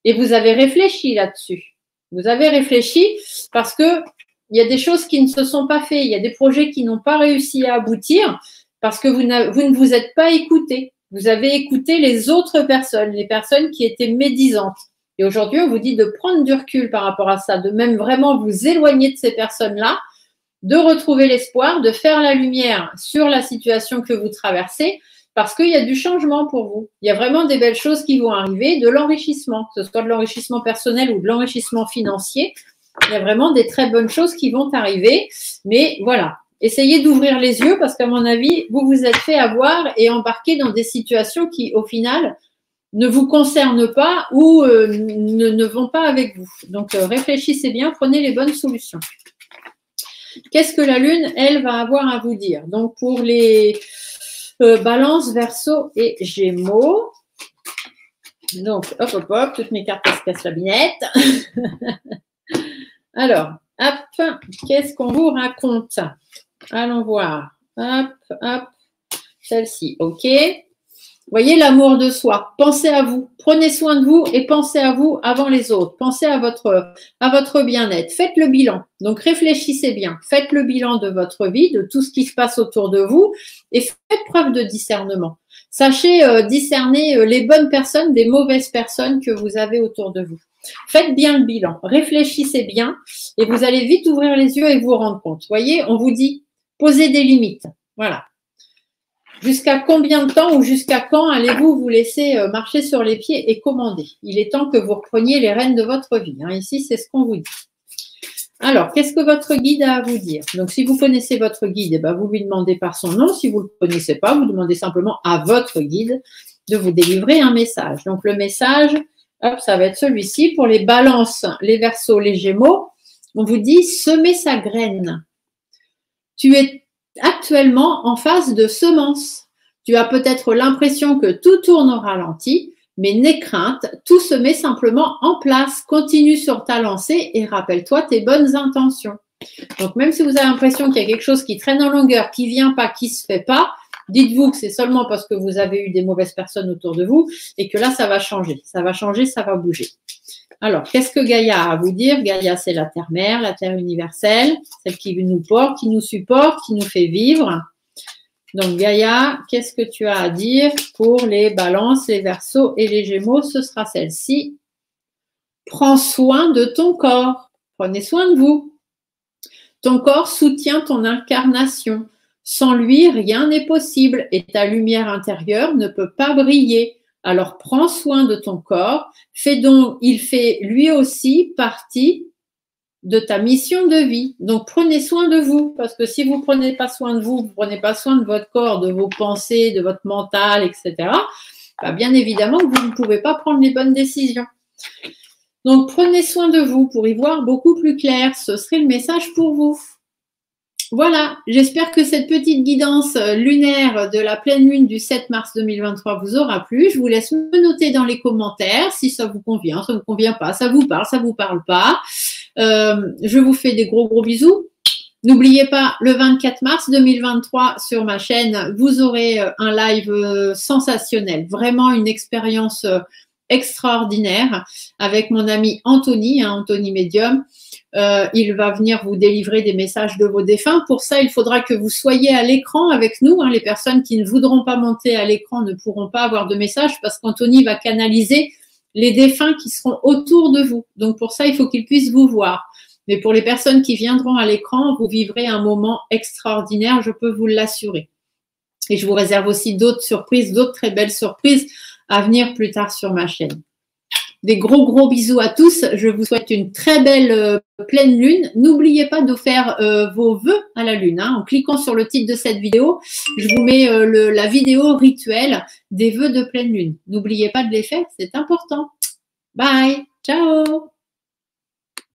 et vous avez réfléchi là-dessus. Vous avez réfléchi parce que il y a des choses qui ne se sont pas faites, il y a des projets qui n'ont pas réussi à aboutir parce que vous ne vous êtes pas écouté. Vous avez écouté les autres personnes, les personnes qui étaient médisantes. Et aujourd'hui, on vous dit de prendre du recul par rapport à ça, de même vraiment vous éloigner de ces personnes-là, de retrouver l'espoir, de faire la lumière sur la situation que vous traversez, parce qu'il y a du changement pour vous. Il y a vraiment des belles choses qui vont arriver, de l'enrichissement, que ce soit de l'enrichissement personnel ou de l'enrichissement financier. Il y a vraiment des très bonnes choses qui vont arriver. Mais voilà, essayez d'ouvrir les yeux parce qu'à mon avis, vous vous êtes fait avoir et embarquer dans des situations qui, au final, ne vous concernent pas ou ne vont pas avec vous. Donc, réfléchissez bien, prenez les bonnes solutions. Qu'est-ce que la Lune, elle, va avoir à vous dire? Donc, pour les Balances, Verseau et Gémeaux, Donc, hop, hop, hop, toutes mes cartes se cassent la binette. Alors, hop, qu'est-ce qu'on vous raconte? Allons voir. Hop, hop, celle-ci, ok. Voyez l'amour de soi. Pensez à vous. Prenez soin de vous et pensez à vous avant les autres. Pensez à votre bien-être. Faites le bilan. Donc, réfléchissez bien. Faites le bilan de votre vie, de tout ce qui se passe autour de vous et faites preuve de discernement. Sachez discerner les bonnes personnes des mauvaises personnes que vous avez autour de vous. Faites bien le bilan. Réfléchissez bien et vous allez vite ouvrir les yeux et vous rendre compte. Voyez, on vous dit, posez des limites. Voilà. Jusqu'à combien de temps ou jusqu'à quand allez-vous vous laisser marcher sur les pieds et commander? Il est temps que vous repreniez les rênes de votre vie. Ici, c'est ce qu'on vous dit. Alors, qu'est-ce que votre guide a à vous dire? Donc, si vous connaissez votre guide, vous lui demandez par son nom. Si vous ne le connaissez pas, vous demandez simplement à votre guide de vous délivrer un message. Donc, le message, hop, ça va être celui-ci. Pour les balances, les verseaux, les gémeaux, on vous dit semer sa graine. Tu es actuellement en phase de semence. Tu as peut-être l'impression que tout tourne au ralenti, mais n'aie crainte, tout se met simplement en place. Continue sur ta lancée et rappelle-toi tes bonnes intentions. Donc, même si vous avez l'impression qu'il y a quelque chose qui traîne en longueur, qui ne vient pas, qui ne se fait pas, dites-vous que c'est seulement parce que vous avez eu des mauvaises personnes autour de vous et que là, ça va changer. Ça va changer, ça va bouger. Alors, qu'est-ce que Gaïa a à vous dire? Gaïa, c'est la Terre-Mère, la Terre universelle, celle qui nous porte, qui nous supporte, qui nous fait vivre. Donc, Gaïa, qu'est-ce que tu as à dire pour les balances, les verseaux et les gémeaux? Ce sera celle-ci. Prends soin de ton corps. Prenez soin de vous. Ton corps soutient ton incarnation. Sans lui, rien n'est possible et ta lumière intérieure ne peut pas briller. Alors, prends soin de ton corps. Il fait lui aussi partie de ta mission de vie. Donc, prenez soin de vous, parce que si vous ne prenez pas soin de vous, vous ne prenez pas soin de votre corps, de vos pensées, de votre mental, etc., bien évidemment, vous ne pouvez pas prendre les bonnes décisions. Donc, prenez soin de vous pour y voir beaucoup plus clair. Ce serait le message pour vous. Voilà, j'espère que cette petite guidance lunaire de la pleine lune du 7 mars 2023 vous aura plu. Je vous laisse me noter dans les commentaires si ça vous convient, ça ne vous convient pas, ça vous parle pas. Je vous fais des gros bisous. N'oubliez pas, le 24 mars 2023 sur ma chaîne, vous aurez un live sensationnel, vraiment une expérience extraordinaire avec mon ami Anthony, Anthony Medium. Il va venir vous délivrer des messages de vos défunts. Pour ça, il faudra que vous soyez à l'écran avec nous. Les personnes qui ne voudront pas monter à l'écran ne pourront pas avoir de message parce qu'Anthony va canaliser les défunts qui seront autour de vous. Donc, pour ça, il faut qu'il puisse vous voir. Mais pour les personnes qui viendront à l'écran, vous vivrez un moment extraordinaire, je peux vous l'assurer. Et je vous réserve aussi d'autres surprises, d'autres très belles surprises à venir plus tard sur ma chaîne. Des gros bisous à tous. Je vous souhaite une très belle pleine lune. N'oubliez pas de faire vos vœux à la lune. En cliquant sur le titre de cette vidéo, je vous mets la vidéo rituelle des vœux de pleine lune. N'oubliez pas de les faire, c'est important. Bye!